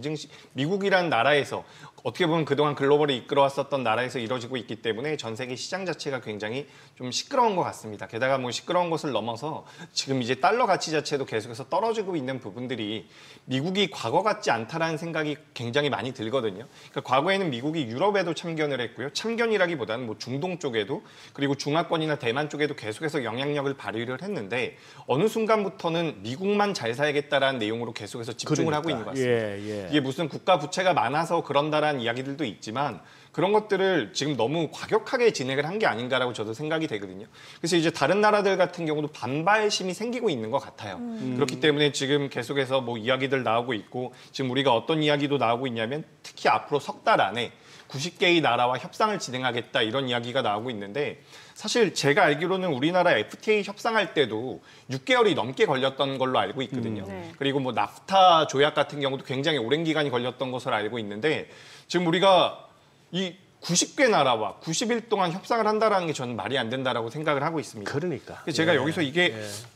Speaker 3: 미국이라는 나라에서 어떻게 보면 그동안 글로벌을 이끌어왔었던 나라에서 이루어지고 있기 때문에 전 세계 시장 자체가 굉장히 좀 시끄러운 것 같습니다. 게다가 뭐 시끄러운 것을 넘어서 지금 이제 달러 가치 자체도 계속해서 떨어지고 있는 부분들이 미국이 과거 같지 않다라는 생각이 굉장히 많이 들거든요. 그러니까 과거에는 미국이 유럽에도 참견을 했고요. 참견이라기보다는 뭐 중동 쪽에도 그리고 중화권이나 대만 쪽에도 계속해서 영향력을 발휘를 했는데 어느 순간부터는 미국만 잘 살겠다라는 내용으로 계속해서 집중을 하고 있는 것 같습니다.
Speaker 2: 예.
Speaker 3: 이게 무슨 국가 부채가 많아서 그런다라는 이야기들도 있지만 그런 것들을 지금 너무 과격하게 진행을 한 게 아닌가라고 저도 생각이 되거든요. 그래서 이제 다른 나라들 같은 경우도 반발심이 생기고 있는 것 같아요. 그렇기 때문에 지금 계속해서 뭐 이야기들 나오고 있고 지금 우리가 어떤 이야기도 나오고 있냐면 특히 앞으로 석 달 안에 90개의 나라와 협상을 진행하겠다 이런 이야기가 나오고 있는데 사실 제가 알기로는 우리나라 FTA 협상할 때도 6개월이 넘게 걸렸던 걸로 알고 있거든요.
Speaker 1: 네.
Speaker 3: 그리고 뭐 나프타 조약 같은 경우도 굉장히 오랜 기간이 걸렸던 것으로 알고 있는데 지금 우리가 이 90개 나라와 90일 동안 협상을 한다는 게 저는 말이 안 된다라고 생각을 하고 있습니다.
Speaker 2: 그러니까.
Speaker 3: 그래서 제가 여기서 이게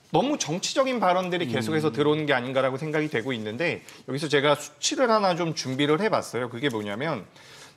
Speaker 3: 너무 정치적인 발언들이 계속해서 들어오는 게 아닌가라고 생각이 되고 있는데 여기서 제가 수치를 하나 좀 준비를 해봤어요. 그게 뭐냐면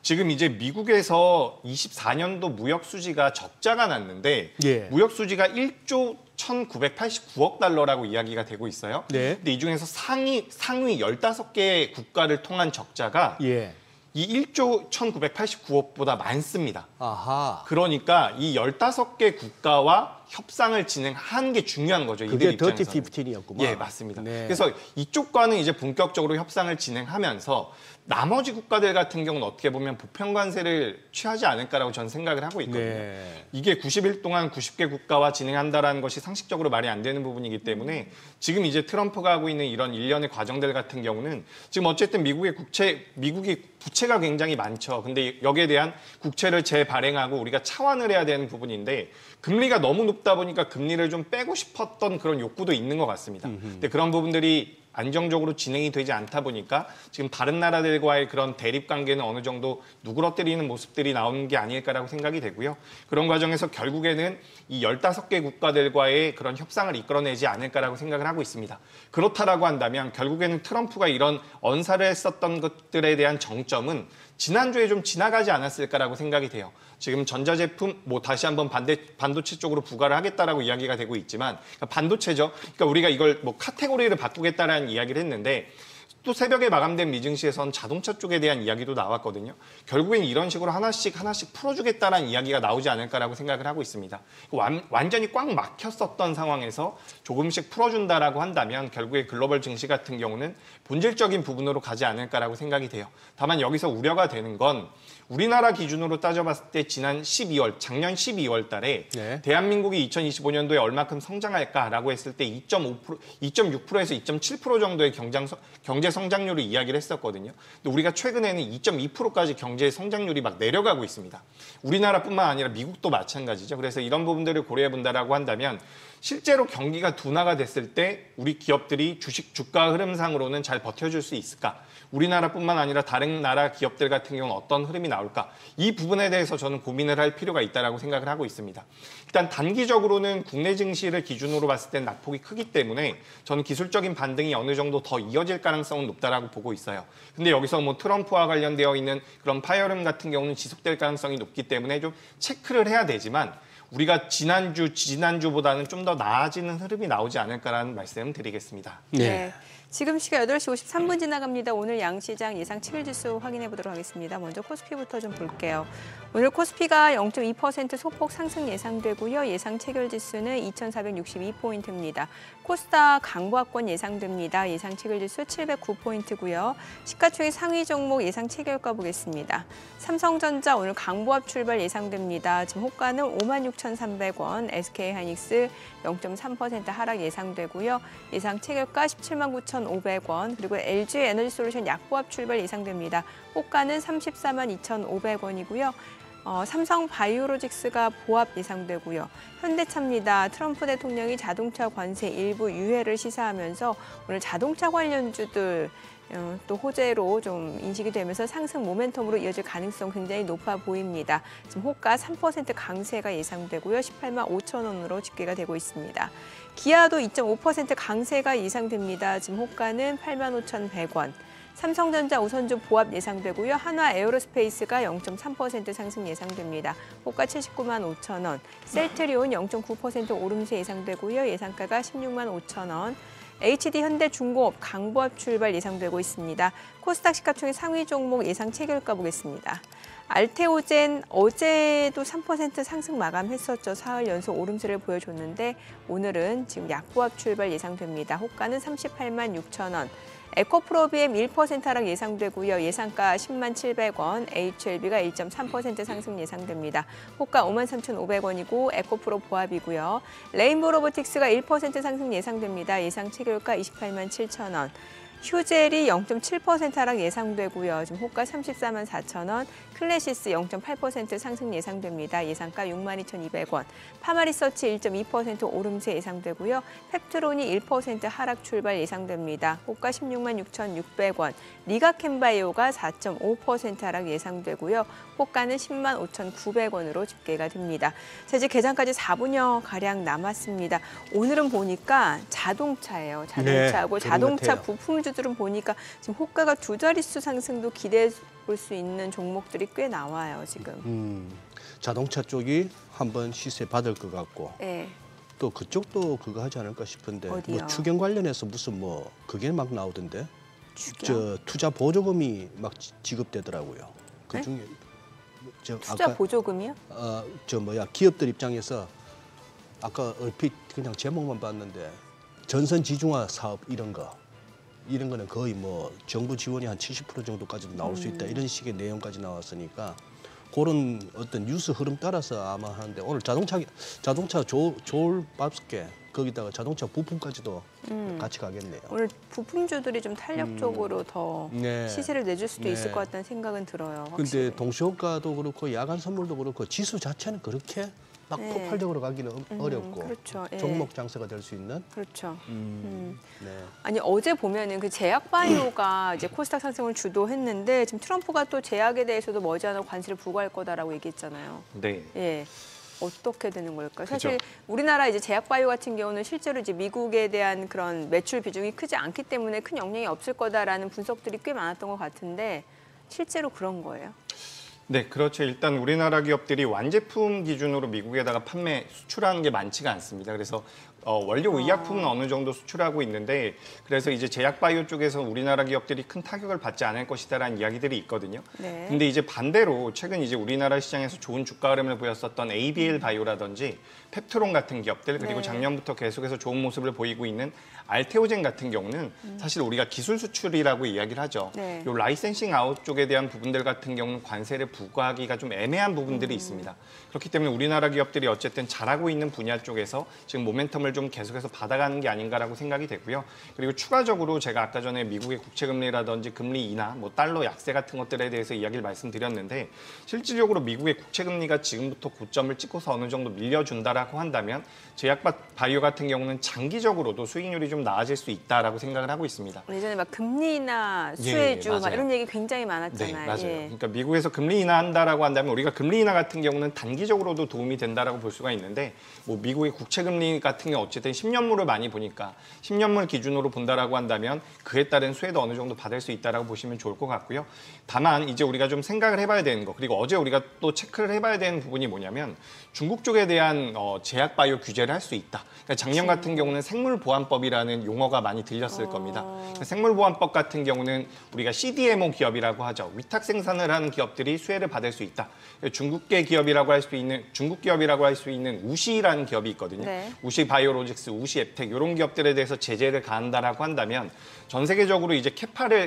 Speaker 3: 지금 이제 미국에서 24년도 무역 수지가 적자가 났는데
Speaker 2: 예.
Speaker 3: 무역 수지가 1조 1,989억 달러라고 이야기가 되고 있어요.
Speaker 2: 네.
Speaker 3: 근데 이 중에서 상위 15개 국가를 통한 적자가
Speaker 2: 예.
Speaker 3: 이 1조 1,989억보다 많습니다.
Speaker 2: 아하.
Speaker 3: 그러니까 이 15개 국가와 협상을 진행하는 게 중요한 거죠. 이들
Speaker 2: 그게
Speaker 3: 입장에서는.
Speaker 2: 더티 15이었구만.
Speaker 3: 예, 맞습니다.
Speaker 2: 네.
Speaker 3: 그래서 이쪽과는 이제 본격적으로 협상을 진행하면서 나머지 국가들 같은 경우는 어떻게 보면 보편 관세를 취하지 않을까라고 저는 생각을 하고 있거든요.
Speaker 2: 네.
Speaker 3: 이게 90일 동안 90개 국가와 진행한다라는 것이 상식적으로 말이 안 되는 부분이기 때문에 지금 이제 트럼프가 하고 있는 이런 일련의 과정들 같은 경우는 지금 어쨌든 미국이 부채가 굉장히 많죠. 근데 여기에 대한 국채를 재발행하고 우리가 차환을 해야 되는 부분인데 금리가 너무 높다 보니까 금리를 좀 빼고 싶었던 그런 욕구도 있는 것 같습니다. 근데 그런 부분들이 안정적으로 진행이 되지 않다 보니까 지금 다른 나라들과의 그런 대립 관계는 어느 정도 누그러뜨리는 모습들이 나오는 게 아닐까라고 생각이 되고요. 그런 과정에서 결국에는 이 15개 국가들과의 그런 협상을 이끌어내지 않을까라고 생각을 하고 있습니다. 그렇다라고 한다면 결국에는 트럼프가 이런 언사를 했었던 것들에 대한 정점은 지난주에 좀 지나가지 않았을까라고 생각이 돼요. 지금 전자제품 다시 한번 반도체 쪽으로 부과를 하겠다라고 이야기가 되고 있지만 그러니까 반도체죠. 그러니까 우리가 이걸 카테고리를 바꾸겠다라는 이야기를 했는데 또 새벽에 마감된 미증시에서는 자동차 쪽에 대한 이야기도 나왔거든요. 결국엔 이런 식으로 하나씩 풀어주겠다라는 이야기가 나오지 않을까라고 생각을 하고 있습니다. 완전히 꽉 막혔었던 상황에서 조금씩 풀어준다라고 한다면 결국에 글로벌 증시 같은 경우는 본질적인 부분으로 가지 않을까라고 생각이 돼요. 다만 여기서 우려가 되는 건 우리나라 기준으로 따져봤을 때 작년 12월 달에
Speaker 2: 네.
Speaker 3: 대한민국이 2025년도에 얼마큼 성장할까라고 했을 때 2.6%에서 2.7% 정도의 경제 성장률을 이야기를 했었거든요. 근데 우리가 최근에는 2.2%까지 경제 성장률이 막 내려가고 있습니다. 우리나라뿐만 아니라 미국도 마찬가지죠. 그래서 이런 부분들을 고려해 본다라고 한다면 실제로 경기가 둔화가 됐을 때 우리 기업들이 주가 흐름상으로는 잘 버텨줄 수 있을까? 우리나라뿐만 아니라 다른 나라 기업들 같은 경우는 어떤 흐름이 나올까? 이 부분에 대해서 저는 고민을 할 필요가 있다고 생각을 하고 있습니다. 일단 단기적으로는 국내 증시를 기준으로 봤을 때 낙폭이 크기 때문에 저는 기술적인 반등이 어느 정도 더 이어질 가능성은 높다라고 보고 있어요. 근데 여기서 트럼프와 관련되어 있는 그런 파열음 같은 경우는 지속될 가능성이 높기 때문에 좀 체크를 해야 되지만 우리가 지난주보다는 좀 더 나아지는 흐름이 나오지 않을까라는 말씀을 드리겠습니다.
Speaker 1: 네. 지금 시각 8시 53분 지나갑니다. 오늘 양시장 예상 체결지수 확인해 보도록 하겠습니다. 먼저 코스피부터 좀 볼게요. 오늘 코스피가 0.2% 소폭 상승 예상되고요. 예상 체결지수는 2,462포인트입니다. 코스닥 강보합권 예상됩니다. 예상 체결지수 709포인트고요. 시가총액 상위 종목 예상 체결가 보겠습니다. 삼성전자 오늘 강보합 출발 예상됩니다. 지금 호가는 56,300원, SK하이닉스 0.3% 하락 예상되고요. 예상 체결가 179,500원, 그리고 LG에너지솔루션 약보합 출발 예상됩니다. 호가는 342,500원이고요. 삼성바이오로직스가 보합 예상되고요. 현대차입니다. 트럼프 대통령이 자동차 관세 일부 유예를 시사하면서 오늘 자동차 관련주들 또 호재로 좀 인식이 되면서 상승 모멘텀으로 이어질 가능성 굉장히 높아 보입니다. 지금 호가 3% 강세가 예상되고요. 18만 5천 원으로 집계가 되고 있습니다. 기아도 2.5% 강세가 예상됩니다. 지금 호가는 8만 5,100원. 삼성전자 우선주 보합 예상되고요. 한화 에어로스페이스가 0.3% 상승 예상됩니다. 호가 79만 5천 원. 셀트리온 0.9% 오름세 예상되고요. 예상가가 16만 5천 원. HD 현대중공업 강보합 출발 예상되고 있습니다. 코스닥 시가총액 상위 종목 예상 체결가 보겠습니다. 알테오젠 어제도 3% 상승 마감했었죠. 사흘 연속 오름세를 보여줬는데 오늘은 지금 약보합 출발 예상됩니다. 호가는 38만 6천 원. 에코프로비엠 1% 하락 예상되고요. 예상가 10만 700원, HLB가 1.3% 상승 예상됩니다. 호가 5만 3,500원이고 에코프로 보합이고요. 레인보우 로보틱스가 1% 상승 예상됩니다. 예상 체결가 28만 7천 원. 휴젤이 0.7% 하락 예상되고요. 지금 호가 34만 4천 원, 클래시스 0.8% 상승 예상됩니다. 예상가 6만 2,200원, 파마리서치 1.2% 오름세 예상되고요. 펩트론이 1% 하락 출발 예상됩니다. 호가 16만 6,600원, 리가캠바이오가 4.5% 하락 예상되고요. 호가는 10만 5,900원으로 집계가 됩니다. 자, 이제 개장까지 4분여 가량 남았습니다. 오늘은 보니까 자동차예요. 자동차하고
Speaker 2: 네,
Speaker 1: 자동차
Speaker 2: 같아요.
Speaker 1: 부품주들은 보니까 지금 호가가 두 자릿수 상승도 기대해 볼 수 있는 종목들이 꽤 나와요, 지금.
Speaker 2: 자동차 쪽이 한번 시세 받을 것 같고
Speaker 1: 네.
Speaker 2: 또 그쪽도 그거 하지 않을까 싶은데
Speaker 1: 어디요?
Speaker 2: 추경 관련해서 무슨 그게 막 나오던데
Speaker 1: 추경?
Speaker 2: 투자 보조금이 막 지급되더라고요. 그
Speaker 1: 네?
Speaker 2: 중에
Speaker 1: 투자 보조금이요?
Speaker 2: 기업들 입장에서 아까 얼핏 그냥 제목만 봤는데 전선 지중화 사업 이런 거는 거의 뭐 정부 지원이 한 70% 정도까지도 나올 수 있다 이런 식의 내용까지 나왔으니까 그런 어떤 뉴스 흐름 따라서 아마 하는데 오늘 자동차 좋을밥게 거기다가 자동차 부품까지도 같이 가겠네요.
Speaker 1: 오늘 부품주들이 좀 탄력적으로 더
Speaker 2: 네.
Speaker 1: 시세를 내줄 수도
Speaker 2: 네.
Speaker 1: 있을 것 같다는 생각은 들어요.
Speaker 2: 근데
Speaker 1: 확실히.
Speaker 2: 동시효과도 그렇고 야간 선물도 그렇고 지수 자체는 그렇게 막
Speaker 1: 네.
Speaker 2: 폭발적으로 가기는 어렵고
Speaker 1: 그렇죠. 예.
Speaker 2: 종목 장세가 될 수 있는
Speaker 1: 그렇죠.
Speaker 2: 네.
Speaker 1: 아니 어제 보면은 그 제약 바이오가 이제 코스닥 상승을 주도했는데 지금 트럼프가 또 제약에 대해서도 머지않아 관세를 부과할 거다라고 얘기했잖아요.
Speaker 3: 네.
Speaker 1: 예. 어떻게 되는 걸까요? 사실
Speaker 3: 그죠.
Speaker 1: 우리나라 이제 제약 바이오 같은 경우는 실제로 이제 미국에 대한 그런 매출 비중이 크지 않기 때문에 큰 영향이 없을 거다라는 분석들이 꽤 많았던 것 같은데 실제로 그런 거예요?
Speaker 3: 네, 그렇죠. 일단 우리나라 기업들이 완제품 기준으로 미국에다가 판매, 수출하는 게 많지가 않습니다. 그래서 원료 의약품은 어느 정도 수출하고 있는데 그래서 이제 제약 바이오 쪽에서 우리나라 기업들이 큰 타격을 받지 않을 것이다라는 이야기들이 있거든요.
Speaker 1: 네.
Speaker 3: 근데 이제 반대로 최근 이제 우리나라 시장에서 좋은 주가 흐름을 보였었던 ABL 바이오라든지 펩트론 같은 기업들 그리고
Speaker 1: 네.
Speaker 3: 작년부터 계속해서 좋은 모습을 보이고 있는 알테오젠 같은 경우는 사실 우리가 기술 수출이라고 이야기를 하죠.
Speaker 1: 네.
Speaker 3: 요 라이센싱 아웃 쪽에 대한 부분들 같은 경우는 관세를 부과하기가 좀 애매한 부분들이 있습니다. 그렇기 때문에 우리나라 기업들이 어쨌든 잘하고 있는 분야 쪽에서 지금 모멘텀을 좀 계속해서 받아가는 게 아닌가라고 생각이 되고요. 그리고 추가적으로 제가 아까 전에 미국의 국채금리라든지 금리 인하, 뭐 달러 약세 같은 것들에 대해서 이야기를 말씀드렸는데 실질적으로 미국의 국채금리가 지금부터 고점을 찍고서 어느 정도 밀려준다라고 한다면 제약 바이오 같은 경우는 장기적으로도 수익률이 좀 나아질 수 있다라고 생각을 하고 있습니다.
Speaker 1: 예전에 막 금리나
Speaker 3: 예,
Speaker 1: 수혜주 막
Speaker 3: 맞아요.
Speaker 1: 이런 얘기 굉장히
Speaker 3: 네,
Speaker 1: 많았잖아요.
Speaker 3: 맞아요.
Speaker 1: 예.
Speaker 3: 그러니까 미국에서 금리 인하한다라고 한다면 우리가 금리 인하 같은 경우는 단기적으로도 도움이 된다라고 볼 수가 있는데 뭐 미국의 국채 금리 같은 경우 어쨌든 10년물을 많이 보니까 10년물 기준으로 본다라고 한다면 그에 따른 수혜도 어느 정도 받을 수 있다라고 보시면 좋을 것 같고요. 다만 이제 우리가 좀 생각을 해봐야 되는 거 그리고 어제 우리가 또 체크를 해봐야 되는 부분이 뭐냐면 중국 쪽에 대한 제약 바이오 규제를 할 수 있다. 그러니까 작년 같은 경우는 생물보안법이라는 용어가 많이 들렸을 겁니다. 생물보안법 같은 경우는 우리가 CDMO 기업이라고 하죠. 위탁 생산을 하는 기업들이 수혜를 받을 수 있다. 중국계 기업이라고 할 수 있는 중국 기업이라고 할 수 있는 우시라는 기업이 있거든요.
Speaker 1: 네.
Speaker 3: 우시 바이오로직스, 우시 앱텍 이런 기업들에 대해서 제재를 가한다라고 한다면 전 세계적으로 이제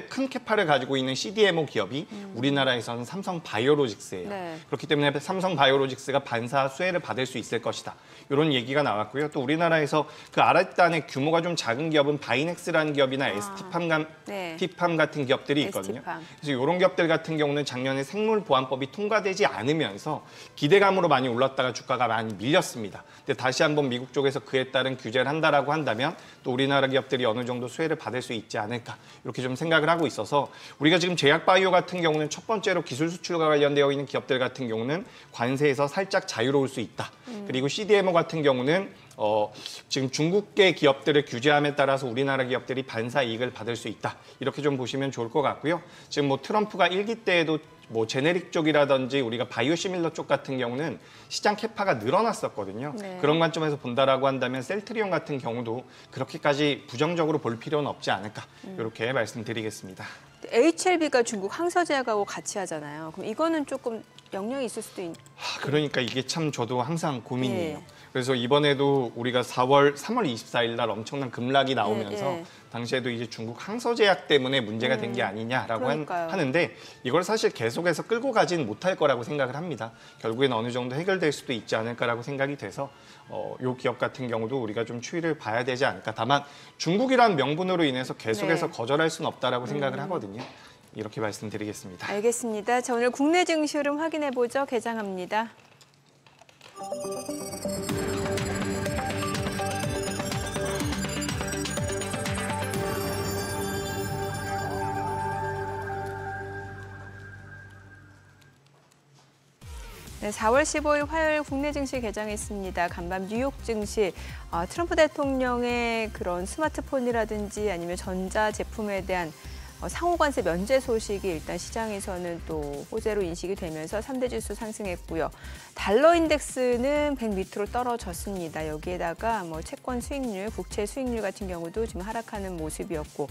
Speaker 3: 큰 캐파를 가지고 있는 CDMO 기업이 우리나라에서는 삼성 바이오로직스예요.
Speaker 1: 네.
Speaker 3: 그렇기 때문에 삼성 바이오로직스가 반사 수혜를 받을 수 있을 것이다. 이런 얘기가 나왔고요. 또 우리나라에서 그 아랫단의 규모가 좀 작은 기업은 바이넥스라는 기업이나
Speaker 1: 네.
Speaker 3: ST팜 같은 기업들이 있거든요.
Speaker 1: ST팜.
Speaker 3: 그래서 이런 기업들 같은 경우는 작년에 생물보안법이 통과되지 않으면서 기대감으로 많이 올랐다가 주가가 많이 밀렸습니다. 근데 다시 한번 미국 쪽에서 그에 따른 규제를 한다라고 한다면 또 우리나라 기업들이 어느 정도 수혜를 받을 수 있지 않을까 이렇게 좀 생각을 하고 있어서 우리가 지금 제약바이오 같은 경우는 첫 번째로 기술 수출과 관련되어 있는 기업들 같은 경우는 관세에서 살짝 자유로울 수 있다. 그리고 CDMO 같은 경우는 지금 중국계 기업들을 규제함에 따라서 우리나라 기업들이 반사 이익을 받을 수 있다. 이렇게 좀 보시면 좋을 것 같고요. 지금 뭐 트럼프가 1기 때에도 뭐 제네릭 쪽이라든지 우리가 바이오시밀러 쪽 같은 경우는 시장 캐파가 늘어났었거든요.
Speaker 1: 네.
Speaker 3: 그런 관점에서 본다라고 한다면 셀트리온 같은 경우도 그렇게까지 부정적으로 볼 필요는 없지 않을까 이렇게 말씀드리겠습니다.
Speaker 1: HLB가 중국 항서제약하고 같이 하잖아요. 그럼 이거는 조금 영향이 있을 수도 있.
Speaker 3: 그러니까 이게 참 저도 항상 고민이에요.
Speaker 1: 예.
Speaker 3: 그래서 이번에도 우리가 3월 24일 날 엄청난 급락이 나오면서
Speaker 1: 예.
Speaker 3: 당시에도 이제 중국 항서제약 때문에 문제가 된 게 아니냐라고
Speaker 1: 그러니까요.
Speaker 3: 하는데 이걸 사실 계속해서 끌고 가지는 못할 거라고 생각을 합니다. 결국에는 어느 정도 해결될 수도 있지 않을까라고 생각이 돼서 이 기업 같은 경우도 우리가 좀 추이를 봐야 되지 않을까. 다만 중국이라는 명분으로 인해서 계속해서
Speaker 1: 네.
Speaker 3: 거절할 수는 없다라고 생각을 하거든요. 이렇게 말씀드리겠습니다.
Speaker 1: 알겠습니다. 자, 오늘 국내 증시 흐름 확인해 보죠. 개장합니다. 네, 4월 15일 화요일 국내 증시 개장했습니다. 간밤 뉴욕 증시 트럼프 대통령의 그런 스마트폰이라든지 아니면 전자 제품에 대한 상호관세 면제 소식이 일단 시장에서는 또 호재로 인식이 되면서 3대 지수 상승했고요. 달러 인덱스는 100 밑으로 떨어졌습니다. 여기에다가 뭐 채권 수익률, 국채 수익률 같은 경우도 지금 하락하는 모습이었고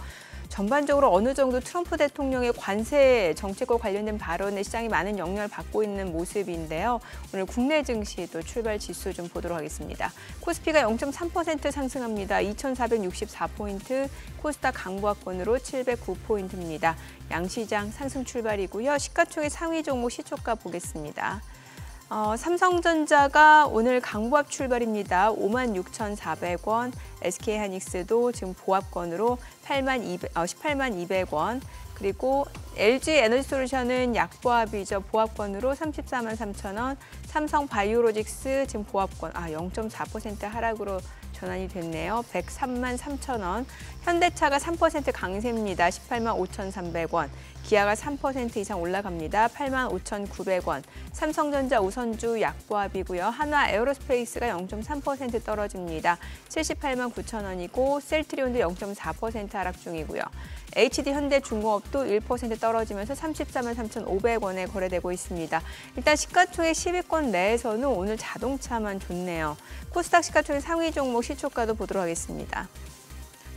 Speaker 1: 전반적으로 어느 정도 트럼프 대통령의 관세 정책과 관련된 발언에 시장이 많은 영향을 받고 있는 모습인데요. 오늘 국내 증시도 출발 지수 좀 보도록 하겠습니다. 코스피가 0.3% 상승합니다. 2,464포인트, 코스닥 강보합권으로 709포인트입니다. 양시장 상승 출발이고요. 시가총액 상위 종목 시초가 보겠습니다. 삼성전자가 오늘 강보합 출발입니다. 56,400원, SK하이닉스도 지금 보합권으로 18,200원, 그리고 LG에너지솔루션은 약보합이죠. 보합권으로 343,000원, 삼성바이오로직스 지금 보합권 0.4% 하락으로 전환이 됐네요. 103,300원. 현대차가 3% 강세입니다. 185,300원. 기아가 3% 이상 올라갑니다. 85,900원. 삼성전자 우선주 약보합이고요. 한화 에어로스페이스가 0.3% 떨어집니다. 789,000원이고 셀트리온도 0.4% 하락 중이고요. HD 현대중공업도 1% 떨어지면서 343,500원에 거래되고 있습니다. 일단 시가총액 10위권 내에서는 오늘 자동차만 좋네요. 코스닥 시가총액 상위 종목 시초가도 보도록 하겠습니다.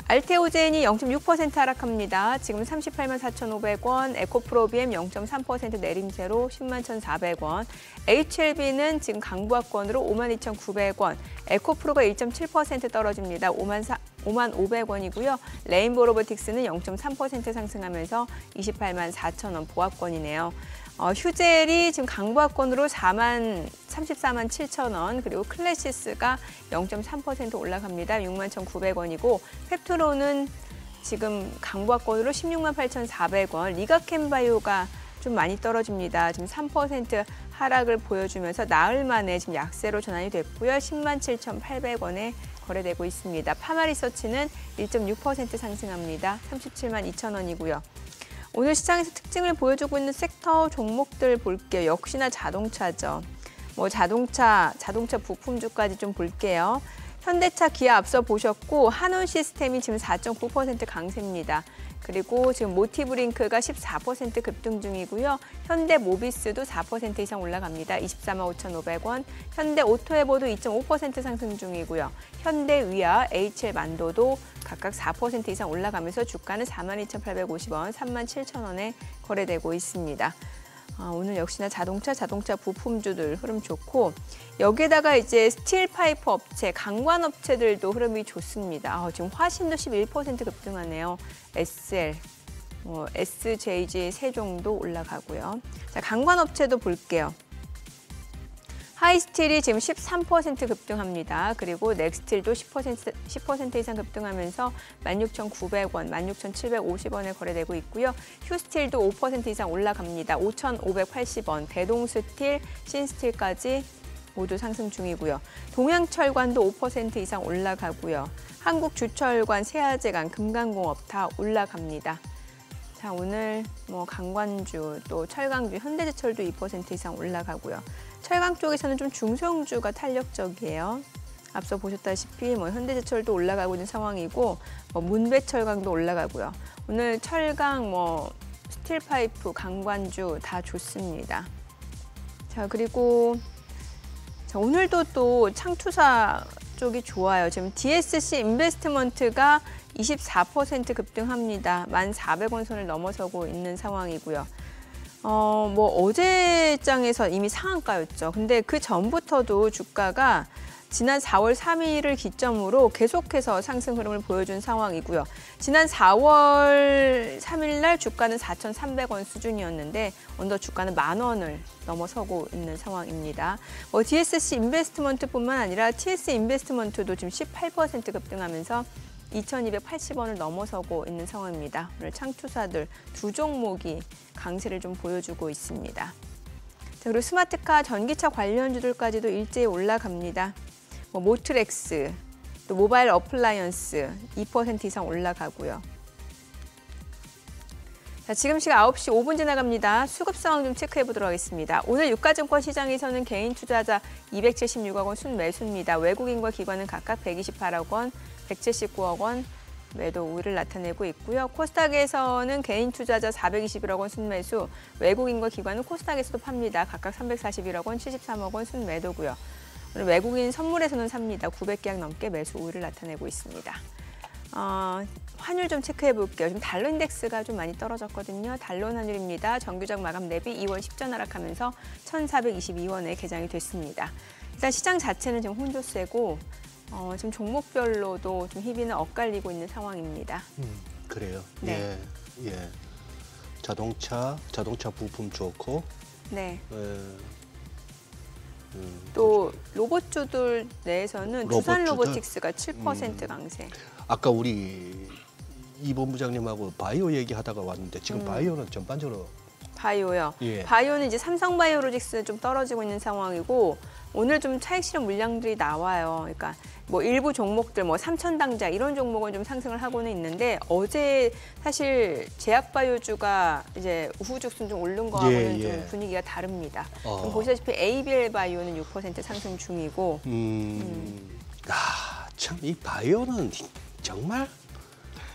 Speaker 1: 알테오젠이 0.6% 하락합니다. 지금 384,500원, 에코프로비엠 0.3% 내림세로 101,400원, HLB는 지금 강보합권으로 52,900원, 에코프로가 1.7% 떨어집니다. 55,500원이고요. 레인보우 로보틱스는 0.3% 상승하면서 284,000원 보합권이네요. 휴젤이 지금 강보합권으로 34,700원, 그리고 클래시스가 0.3% 올라갑니다. 61,900원이고 펩트로는 지금 강보합권으로 168,400원, 리가캠바이오가 좀 많이 떨어집니다. 지금 3% 하락을 보여주면서 나흘 만에 지금 약세로 전환이 됐고요. 107,800원에 거래되고 있습니다. 파마리서치는 1.6% 상승합니다. 372,000원이고요. 오늘 시장에서 특징을 보여주고 있는 섹터 종목들 볼게요. 역시나 자동차죠. 자동차 부품주까지 좀 볼게요. 현대차, 기아 앞서 보셨고 한온 시스템이 지금 4.9% 강세입니다. 그리고 지금 모티브링크가 14% 급등 중이고요. 현대 모비스도 4% 이상 올라갑니다. 245,500원. 현대 오토에버도 2.5% 상승 중이고요. 현대 위아, HL만도도 각각 4% 이상 올라가면서 주가는 42,850원, 37,000원에 거래되고 있습니다. 오늘 역시나 자동차 부품주들 흐름 좋고, 여기에다가 이제 스틸 파이프 업체, 강관 업체들도 흐름이 좋습니다. 지금 화신도 11% 급등하네요. SL, SJG, 세종도 올라가고요. 자, 강관 업체도 볼게요. 하이스틸이 지금 13% 급등합니다. 그리고 넥스틸도 10% 이상 급등하면서 16,900원, 16,750원에 거래되고 있고요. 휴스틸도 5% 이상 올라갑니다. 5,580원, 대동스틸, 신스틸까지 모두 상승 중이고요. 동양철관도 5% 이상 올라가고요. 한국주철관, 세아제강, 금강공업 다 올라갑니다. 자, 오늘 강관주, 또 철강주, 현대제철도 2% 이상 올라가고요. 철강 쪽에서는 좀 중소형주가 탄력적이에요. 앞서 보셨다시피 현대제철도 올라가고 있는 상황이고, 문배철강도 올라가고요. 오늘 철강, 스틸파이프, 강관주 다 좋습니다. 자, 그리고 오늘도 또 창투사 쪽이 좋아요. 지금 DSC 인베스트먼트가 24% 급등합니다. 1,400원 선을 넘어서고 있는 상황이고요. 어제 장에서 이미 상한가였죠. 근데 그 전부터도 주가가 지난 4월 3일을 기점으로 계속해서 상승 흐름을 보여준 상황이고요. 지난 4월 3일 날 주가는 4,300원 수준이었는데 언더 주가는 10,000원을 넘어서고 있는 상황입니다. DSC 인베스트먼트뿐만 아니라 TS 인베스트먼트도 지금 18% 급등하면서 2,280원을 넘어서고 있는 상황입니다. 오늘 창투사들 두 종목이 강세를 좀 보여주고 있습니다. 자, 그리고 스마트카, 전기차 관련주들까지도 일제히 올라갑니다. 모트렉스, 또 모바일 어플라이언스 2% 이상 올라가고요. 자, 지금 시각 9시 5분 지나갑니다. 수급 상황 좀 체크해 보도록 하겠습니다. 오늘 유가증권 시장에서는 개인 투자자 276억 원 순매수입니다. 외국인과 기관은 각각 128억 원, 179억 원 매도 우위를 나타내고 있고요. 코스닥에서는 개인 투자자 421억 원 순매수, 외국인과 기관은 코스닥에서도 팝니다. 각각 341억 원, 73억 원 순매도고요. 오늘 외국인 선물에서는 삽니다. 900계약 넘게 매수 우위를 나타내고 있습니다. 환율 좀 체크해 볼게요. 지금 달러 인덱스가 좀 많이 떨어졌거든요. 달러 환율입니다. 정규장 마감 대비 2월 10전 하락하면서 1,422원에 개장이 됐습니다. 일단 시장 자체는 지금 혼조세고 지금 종목별로도 좀 희비는 엇갈리고 있는 상황입니다.
Speaker 2: 그래요.
Speaker 1: 네.
Speaker 2: 예. 자동차 부품 좋고.
Speaker 1: 네.
Speaker 2: 예.
Speaker 1: 또 로봇주들 내에서는 두산
Speaker 2: 로봇주들?
Speaker 1: 로보틱스가 7% 강세.
Speaker 2: 아까 우리 이 본부장님하고 바이오 얘기하다가 왔는데 지금 바이오는 전반적으로
Speaker 1: 바이오요.
Speaker 2: 예.
Speaker 1: 바이오는 이제 삼성바이오로직스 좀 떨어지고 있는 상황이고 오늘 좀 차익 실현 물량들이 나와요. 그러니까 뭐 일부 종목들 뭐 삼천당자 이런 종목은 좀 상승을 하고는 있는데 어제 사실 제약바이오주가 이제 우후죽순 좀 오른 거하고는
Speaker 2: 예.
Speaker 1: 좀 분위기가 다릅니다.
Speaker 2: 어.
Speaker 1: 지금 보시다시피 에이비엘 바이오는 6% 상승 중이고
Speaker 2: 참 이 바이오는 정말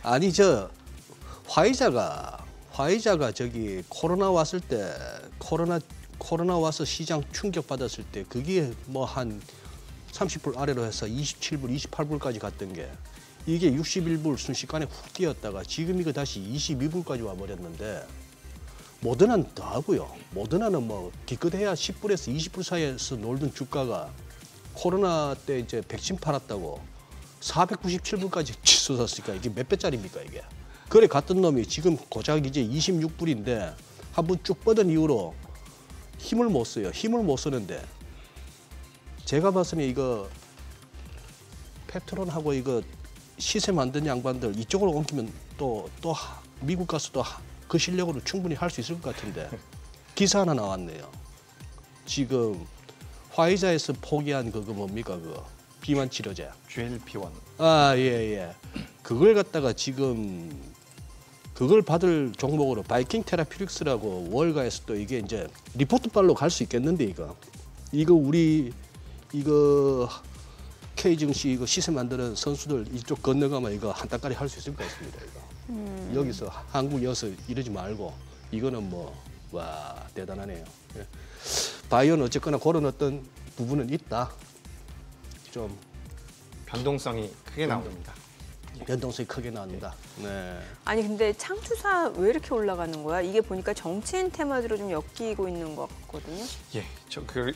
Speaker 2: 아니 저 화이자가 저기 코로나 왔을 때 코로나 와서 시장 충격 받았을 때 그게 뭐 한 30불 아래로 해서 27불, 28불까지 갔던 게 이게 61불 순식간에 훅 뛰었다가 지금 이거 다시 22불까지 와버렸는데 모더나는 더 하고요. 모더나는 뭐 기껏해야 10불에서 20불 사이에서 놀던 주가가 코로나 때 이제 백신 팔았다고 497불까지 치솟았으니까 이게 몇 배짜리입니까 이게. 그래 갔던 놈이 지금 고작 이제 26불인데 한 번 쭉 뻗은 이후로 힘을 못 써요. 힘을 못 쓰는데 제가 봤으니 이거 페트론하고 이거 시세 만든 양반들 이쪽으로 옮기면 또 미국 가서 또 그 실력으로 충분히 할 수 있을 것 같은데 기사 하나 나왔네요. 지금 화이자에서 포기한 그거 뭡니까 그거 비만 치료제.
Speaker 3: GLP-1.
Speaker 2: 아, 예. 그걸 갖다가 지금 그걸 받을 종목으로 바이킹 테라퓨틱스라고 월가에서 또 이게 이제 리포트발로 갈 수 있겠는데 이거 우리 이거 K 증시 이거 시세 만드는 선수들 이쪽 건너가면 이거 한 달까지 할 수 있을 것 같습니다. 이거. 여기서 한국 여서 이러지 말고 이거는 뭐 와 대단하네요. 예. 바이오는 어쨌거나 그런 어떤 부분은 있다. 좀
Speaker 3: 변동성이 크게 나옵니다.
Speaker 2: 변동성이 크게 나옵니다. 네.
Speaker 1: 아니 근데 창투사 왜 이렇게 올라가는 거야? 이게 보니까 정치인 테마주로 좀 엮이고 있는 것 같거든요.
Speaker 3: 예,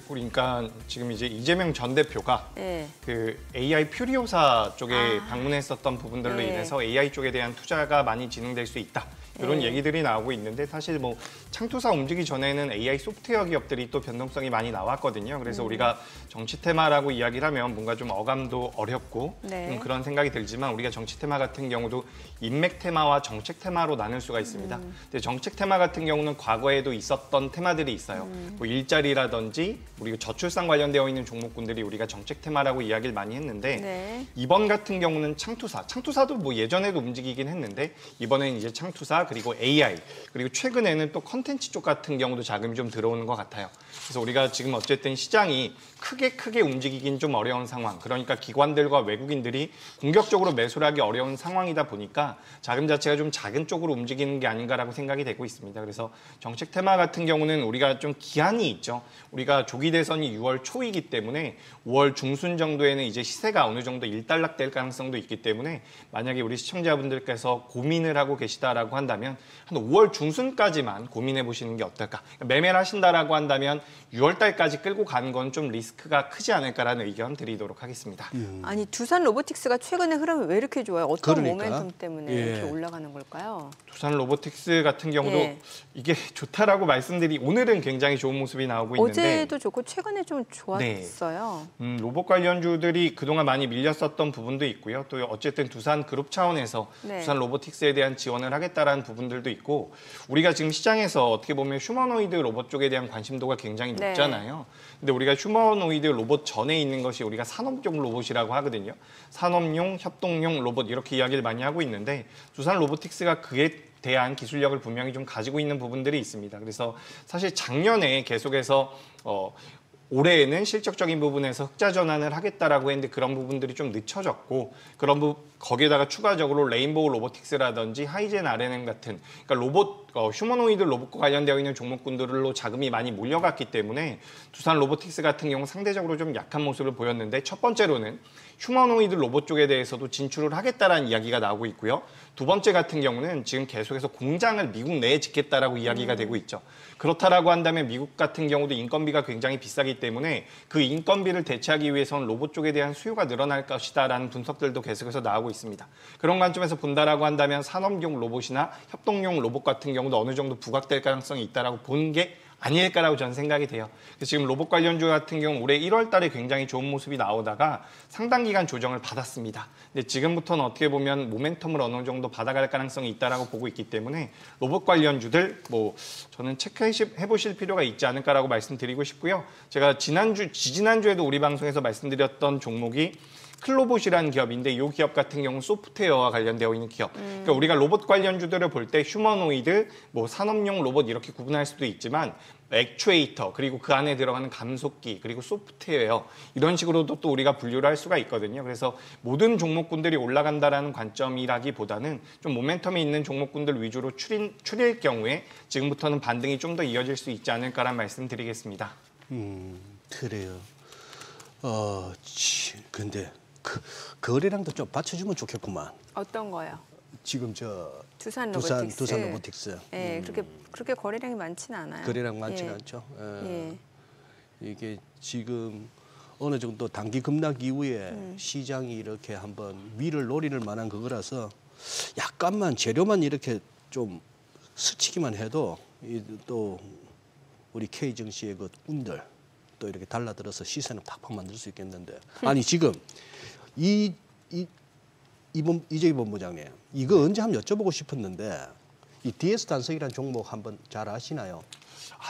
Speaker 3: 그러니까 지금 이제 이재명 전 대표가
Speaker 1: 네.
Speaker 3: 그 AI 퓨리오사 쪽에 방문했었던 부분들로
Speaker 1: 네.
Speaker 3: 인해서 AI 쪽에 대한 투자가 많이 진행될 수 있다. 이런
Speaker 1: 네.
Speaker 3: 얘기들이 나오고 있는데 사실 뭐 창투사 움직이기 전에는 AI 소프트웨어 기업들이 또 변동성이 많이 나왔거든요. 그래서 우리가 정치 테마라고 이야기를 하면 뭔가 좀 어감도 어렵고
Speaker 1: 네.
Speaker 3: 좀 그런 생각이 들지만 우리가 정치 테마 같은 경우도 인맥 테마와 정책 테마로 나눌 수가 있습니다. 근데 정책 테마 같은 경우는 과거에도 있었던 테마들이 있어요. 뭐 일자리라든지 우리가 저출산 관련되어 있는 종목군들이 우리가 정책 테마라고 이야기를 많이 했는데
Speaker 1: 네.
Speaker 3: 이번 같은 경우는 창투사도 뭐 예전에도 움직이긴 했는데 이번에는 이제 창투사 그리고 AI 그리고 최근에는 또 컨텐츠 쪽 같은 경우도 자금이 좀 들어오는 것 같아요. 그래서 우리가 지금 어쨌든 시장이 크게 움직이긴 좀 어려운 상황. 그러니까 기관들과 외국인들이 공격적으로 매수를 하기 어려운 상황이다 보니까 자금 자체가 좀 작은 쪽으로 움직이는 게 아닌가라고 생각이 되고 있습니다. 그래서 정책 테마 같은 경우는 우리가 좀 기한이 있죠. 우리가 조기 대선이 6월 초이기 때문에 5월 중순 정도에는 이제 시세가 어느 정도 일단락될 가능성도 있기 때문에 만약에 우리 시청자분들께서 고민을 하고 계시다라고 한다면 한 5월 중순까지만 고민해 보시는 게 어떨까. 매매를 하신다라고 한다면 6월 달까지 끌고 가는 건 좀 리스크가 크지 않을까라는 의견 드리도록 하겠습니다.
Speaker 1: 아니 두산 로보틱스가 최근에 흐름이 왜 이렇게 좋아요? 어떤
Speaker 2: 그러니까.
Speaker 1: 모멘텀 때문에
Speaker 2: 예.
Speaker 1: 이렇게 올라가는 걸까요?
Speaker 3: 두산 로보틱스 같은 경우도
Speaker 1: 예.
Speaker 3: 이게 좋다라고 말씀드리 오늘은 굉장히 좋은 모습이 나오고 있는데
Speaker 1: 어제도 좋고 최근에 좀 좋았어요.
Speaker 3: 로봇 관련주들이 그동안 많이 밀렸었던 부분도 있고요. 또 어쨌든 두산 그룹 차원에서
Speaker 1: 네.
Speaker 3: 두산 로보틱스에 대한 지원을 하겠다라는 부분들도 있고 우리가 지금 시장에서 어떻게 보면 휴머노이드 로봇 쪽에 대한 관심도가 굉장히
Speaker 1: 네.
Speaker 3: 높잖아요. 근데 우리가 휴머노이드 로봇 전에 있는 것이 우리가 산업용 로봇이라고 하거든요. 산업용, 협동용 로봇 이렇게 이야기를 많이 하고 있는데 두산 로보틱스가 그에 대한 기술력을 분명히 좀 가지고 있는 부분들이 있습니다. 그래서 사실 작년에 계속해서 올해에는 실적적인 부분에서 흑자 전환을 하겠다라고 했는데 그런 부분들이 좀 늦춰졌고 거기에다가 추가적으로 레인보우 로보틱스라든지 하이젠 RNM 같은 그러니까 휴머노이드 로봇과 관련되어 있는 종목군들로 자금이 많이 몰려갔기 때문에 두산 로보틱스 같은 경우 상대적으로 좀 약한 모습을 보였는데 첫 번째로는 휴머노이드 로봇 쪽에 대해서도 진출을 하겠다라는 이야기가 나오고 있고요. 두 번째 같은 경우는 지금 계속해서 공장을 미국 내에 짓겠다라고 이야기가 되고 있죠. 그렇다라고 한다면 미국 같은 경우도 인건비가 굉장히 비싸기 때문에 그 인건비를 대체하기 위해서는 로봇 쪽에 대한 수요가 늘어날 것이다라는 분석들도 계속해서 나오고 있습니다. 그런 관점에서 본다라고 한다면 산업용 로봇이나 협동용 로봇 같은 경우도 어느 정도 부각될 가능성이 있다라고 보는 게 아닐까라고 저는 생각이 돼요. 그래서 지금 로봇 관련주 같은 경우 올해 1월 달에 굉장히 좋은 모습이 나오다가 상당 기간 조정을 받았습니다. 근데 지금부터는 어떻게 보면 모멘텀을 어느 정도 받아갈 가능성이 있다라고 보고 있기 때문에 로봇 관련주들 뭐 저는 체크해 보실 필요가 있지 않을까라고 말씀드리고 싶고요. 제가 지지난주에도 우리 방송에서 말씀드렸던 종목이 클로봇이라는 기업인데 이 기업 같은 경우는 소프트웨어와 관련되어 있는 기업. 그러니까 우리가 로봇 관련주들을 볼 때 휴머노이드, 뭐 산업용 로봇 이렇게 구분할 수도 있지만 액추에이터, 그리고 그 안에 들어가는 감속기, 그리고 소프트웨어 이런 식으로도 또 우리가 분류를 할 수가 있거든요. 그래서 모든 종목군들이 올라간다라는 관점이라기보다는 좀 모멘텀이 있는 종목군들 위주로 추릴 경우에 지금부터는 반등이 좀 더 이어질 수 있지 않을까라는 말씀드리겠습니다.
Speaker 2: 그래요. 근데 거래량도 좀 받쳐주면 좋겠구만.
Speaker 1: 어떤 거요?
Speaker 2: 지금 저
Speaker 1: 두산 로보틱스.
Speaker 2: 두산 로보틱스.
Speaker 1: 네, 그렇게 거래량이 많지는 않아요.
Speaker 2: 거래량 많지는
Speaker 1: 예.
Speaker 2: 않죠.
Speaker 1: 예.
Speaker 2: 이게 지금 어느 정도 단기 급락 이후에 시장이 이렇게 한번 위를 노릴 만한 그거라서 약간만 재료만 이렇게 좀 스치기만 해도 또 우리 K증시의 그 꾼들 또 이렇게 달라들어서 시세는 팍팍 만들 수 있겠는데 아니 지금 이재기 본부장님 이거 언제 한번 여쭤보고 싶었는데 이 DS 단석이라는 종목 한번 잘 아시나요?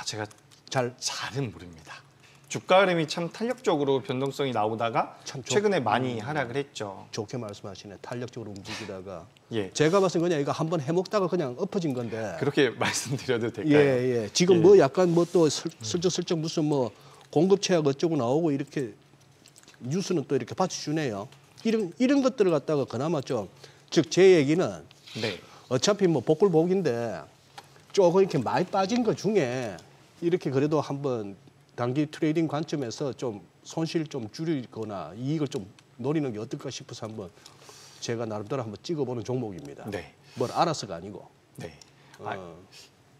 Speaker 3: 제가
Speaker 2: 잘은
Speaker 3: 모릅니다. 주가 흐름이 참 탄력적으로 변동성이 나오다가 최근에 많이 하락을 했죠.
Speaker 2: 좋게 말씀하시네. 탄력적으로 움직이다가
Speaker 3: 예.
Speaker 2: 제가 봤을 때 그냥 이거 한번 해먹다가 그냥 엎어진 건데.
Speaker 3: 그렇게 말씀드려도 될까요?
Speaker 2: 예. 지금 뭐 약간 뭐 또 슬쩍슬쩍 무슨 뭐 공급 제약 어쩌고 나오고 이렇게 뉴스는 또 이렇게 받쳐주네요. 이런 것들을 갖다가 그나마 좀 즉 제 얘기는
Speaker 3: 네.
Speaker 2: 어차피 뭐 복불복인데 조금 이렇게 많이 빠진 것 중에 이렇게 그래도 한번 단기 트레이딩 관점에서 좀 손실 좀 줄이거나 이익을 좀 노리는 게 어떨까 싶어서 한번 제가 나름대로 한번 찍어보는 종목입니다.
Speaker 3: 네.
Speaker 2: 뭘 알아서가 아니고.
Speaker 3: 네.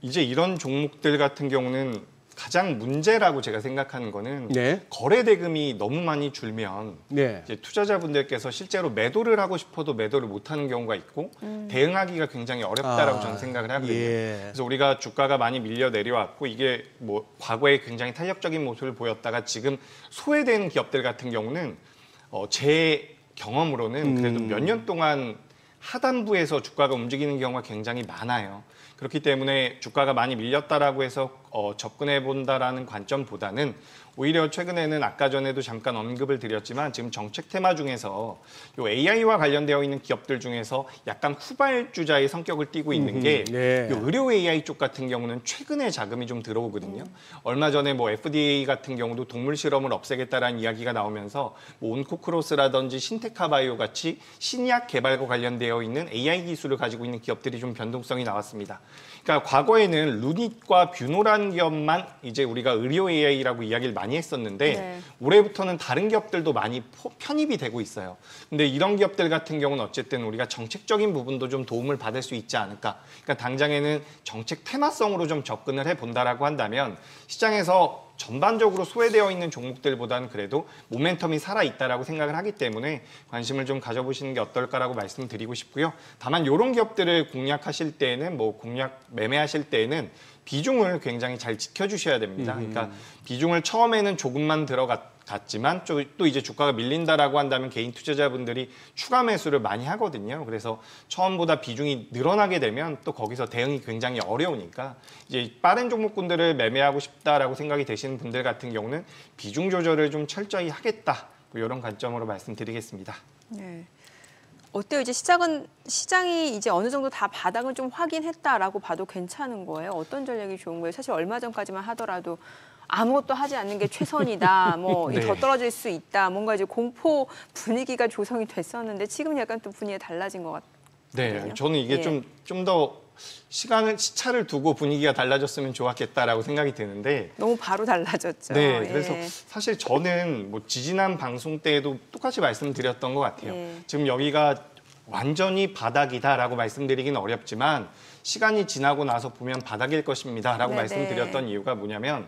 Speaker 3: 이제 이런 종목들 같은 경우는 가장 문제라고 제가 생각하는 거는
Speaker 2: 네.
Speaker 3: 거래 대금이 너무 많이 줄면
Speaker 2: 네.
Speaker 3: 이제 투자자분들께서 실제로 매도를 하고 싶어도 매도를 못하는 경우가 있고 대응하기가 굉장히 어렵다라고 저는 생각을 하거든요.
Speaker 2: 예.
Speaker 3: 그래서 우리가 주가가 많이 밀려 내려왔고 이게 뭐 과거에 굉장히 탄력적인 모습을 보였다가 지금 소외되는 기업들 같은 경우는 제 경험으로는 그래도 몇 년 동안 하단부에서 주가가 움직이는 경우가 굉장히 많아요. 그렇기 때문에 주가가 많이 밀렸다라고 해서 접근해 본다라는 관점보다는 오히려 최근에는 아까 전에도 잠깐 언급을 드렸지만 지금 정책 테마 중에서 요 AI와 관련되어 있는 기업들 중에서 약간 후발주자의 성격을 띠고 있는 게
Speaker 2: 네.
Speaker 3: 요 의료 AI 쪽 같은 경우는 최근에 자금이 좀 들어오거든요. 얼마 전에 뭐 FDA 같은 경우도 동물 실험을 없애겠다라는 이야기가 나오면서 뭐 온코크로스라든지 신테카바이오 같이 신약 개발과 관련되어 있는 AI 기술을 가지고 있는 기업들이 좀 변동성이 나왔습니다. 그러니까 과거에는 루닛과 뷰노라는 기업만 이제 우리가 의료 AI라고 이야기를 많이 했었는데
Speaker 1: 네.
Speaker 3: 올해부터는 다른 기업들도 많이 편입이 되고 있어요. 근데 이런 기업들 같은 경우는 어쨌든 우리가 정책적인 부분도 좀 도움을 받을 수 있지 않을까. 그러니까 당장에는 정책 테마성으로 좀 접근을 해본다라고 한다면 시장에서 전반적으로 소외되어 있는 종목들보다는 그래도 모멘텀이 살아있다라고 생각을 하기 때문에 관심을 좀 가져보시는 게 어떨까라고 말씀드리고 싶고요. 다만 이런 기업들을 공략하실 때에는 매매하실 때에는 비중을 굉장히 잘 지켜주셔야 됩니다. 그러니까 비중을 처음에는 조금만 들어갔지만 또 이제 주가가 밀린다라고 한다면 개인 투자자분들이 추가 매수를 많이 하거든요. 그래서 처음보다 비중이 늘어나게 되면 또 거기서 대응이 굉장히 어려우니까 이제 빠른 종목군들을 매매하고 싶다라고 생각이 되시는 분들 같은 경우는 비중 조절을 좀 철저히 하겠다. 이런 관점으로 말씀드리겠습니다.
Speaker 1: 네. 어때요? 이제 시장이 이제 어느 정도 다 바닥을 좀 확인했다라고 봐도 괜찮은 거예요? 어떤 전략이 좋은 거예요? 사실 얼마 전까지만 하더라도 아무것도 하지 않는 게 최선이다. 뭐
Speaker 3: 네.
Speaker 1: 더 떨어질 수 있다. 뭔가 이제 공포 분위기가 조성이 됐었는데 지금 약간 또 분위기가 달라진 것 같아요.
Speaker 3: 네, 저는 이게
Speaker 1: 예.
Speaker 3: 좀 더 시차를 두고 분위기가 달라졌으면 좋았겠다라고 생각이 드는데
Speaker 1: 너무 바로 달라졌죠.
Speaker 3: 네,
Speaker 1: 예.
Speaker 3: 그래서 사실 저는 뭐 지지난 방송 때에도 똑같이 말씀드렸던 것 같아요.
Speaker 1: 예.
Speaker 3: 지금 여기가 완전히 바닥이다라고 말씀드리기는 어렵지만 시간이 지나고 나서 보면 바닥일 것입니다라고
Speaker 1: 네네.
Speaker 3: 말씀드렸던 이유가 뭐냐면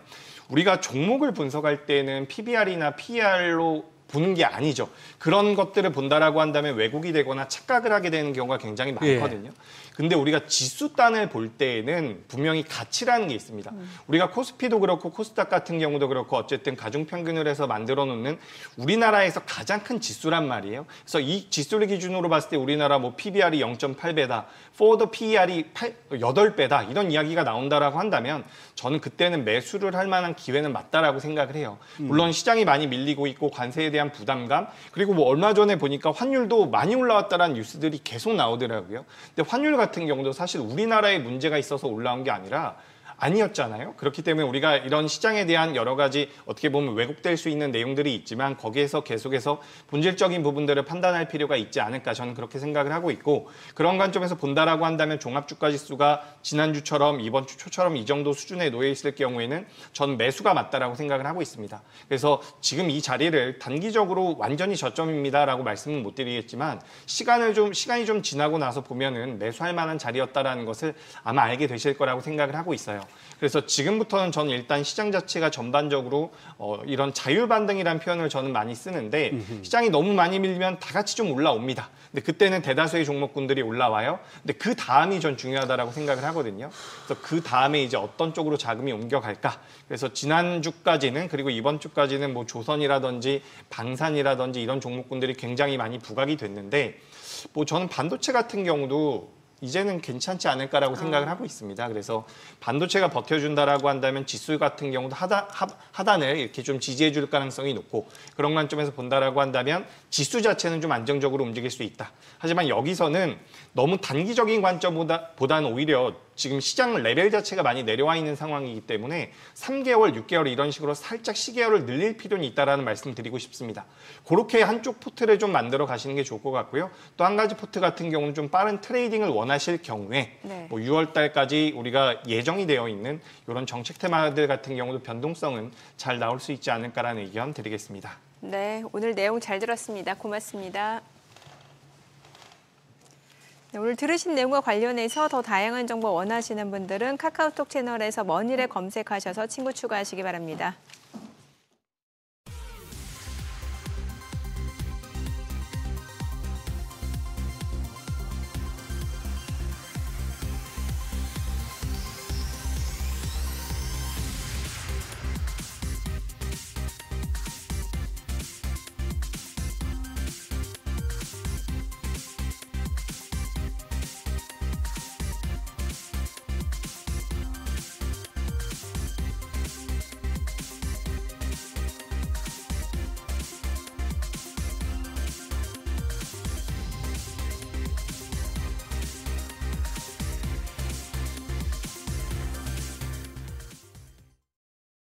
Speaker 3: 우리가 종목을 분석할 때는 PBR이나 PER로 보는 게 아니죠. 그런 것들을 본다라고 한다면 왜곡이 되거나 착각을 하게 되는 경우가 굉장히 많거든요. 근데 우리가 지수단을 볼 때에는 분명히 가치라는 게 있습니다. 우리가 코스피도 그렇고 코스닥 같은 경우도 그렇고 어쨌든 가중평균을 해서 만들어 놓는 우리나라에서 가장 큰 지수란 말이에요. 그래서 이 지수를 기준으로 봤을 때 우리나라 뭐 PBR이 0.8배다, forward PER이 8배다 이런 이야기가 나온다라고 한다면 저는 그때는 매수를 할 만한 기회는 맞다라고 생각을 해요. 물론 시장이 많이 밀리고 있고 관세에 대한 부담감 그리고 뭐 얼마 전에 보니까 환율도 많이 올라왔다라는 뉴스들이 계속 나오더라고요. 근데 환율 같은 경우도 사실 우리나라에 문제가 있어서 올라온 게 아니었잖아요. 그렇기 때문에 우리가 이런 시장에 대한 여러 가지 어떻게 보면 왜곡될 수 있는 내용들이 있지만 거기에서 계속해서 본질적인 부분들을 판단할 필요가 있지 않을까 저는 그렇게 생각을 하고 있고 그런 관점에서 본다라고 한다면 종합주가지수가 지난주처럼 이번 주 초처럼 이 정도 수준에 놓여 있을 경우에는 저는 매수가 맞다라고 생각을 하고 있습니다. 그래서 지금 이 자리를 단기적으로 완전히 저점입니다라고 말씀은 못 드리겠지만 시간이 좀 지나고 나서 보면은 매수할 만한 자리였다라는 것을 아마 알게 되실 거라고 생각을 하고 있어요. 그래서 지금부터는 저는 일단 시장 자체가 전반적으로 이런 자율반등이라는 표현을 저는 많이 쓰는데 시장이 너무 많이 밀리면 다 같이 좀 올라옵니다. 근데 그때는 대다수의 종목군들이 올라와요. 근데 그 다음이 전 중요하다라고 생각을 하거든요. 그래서 그 다음에 이제 어떤 쪽으로 자금이 옮겨갈까. 그래서 지난주까지는 그리고 이번 주까지는 뭐 조선이라든지 방산이라든지 이런 종목군들이 굉장히 많이 부각이 됐는데 뭐 저는 반도체 같은 경우도 이제는 괜찮지 않을까라고 생각을 하고 있습니다. 그래서 반도체가 버텨준다라고 한다면 지수 같은 경우도 하단을 이렇게 좀 지지해 줄 가능성이 높고 그런 관점에서 본다라고 한다면 지수 자체는 좀 안정적으로 움직일 수 있다. 하지만 여기서는 너무 단기적인 관점보다는 오히려 지금 시장 레벨 자체가 많이 내려와 있는 상황이기 때문에 3개월, 6개월 이런 식으로 살짝 시계열을 늘릴 필요는 있다라는 말씀 드리고 싶습니다. 그렇게 한쪽 포트를 좀 만들어 가시는 게 좋을 것 같고요. 또 한 가지 포트 같은 경우는 좀 빠른 트레이딩을 원하실 경우에
Speaker 1: 네.
Speaker 3: 뭐 6월 달까지 우리가 예정이 되어 있는 이런 정책 테마들 같은 경우도 변동성은 잘 나올 수 있지 않을까라는 의견 드리겠습니다.
Speaker 1: 네, 오늘 내용 잘 들었습니다. 고맙습니다. 네, 오늘 들으신 내용과 관련해서 더 다양한 정보 원하시는 분들은 카카오톡 채널에서 머니를 검색하셔서 친구 추가하시기 바랍니다.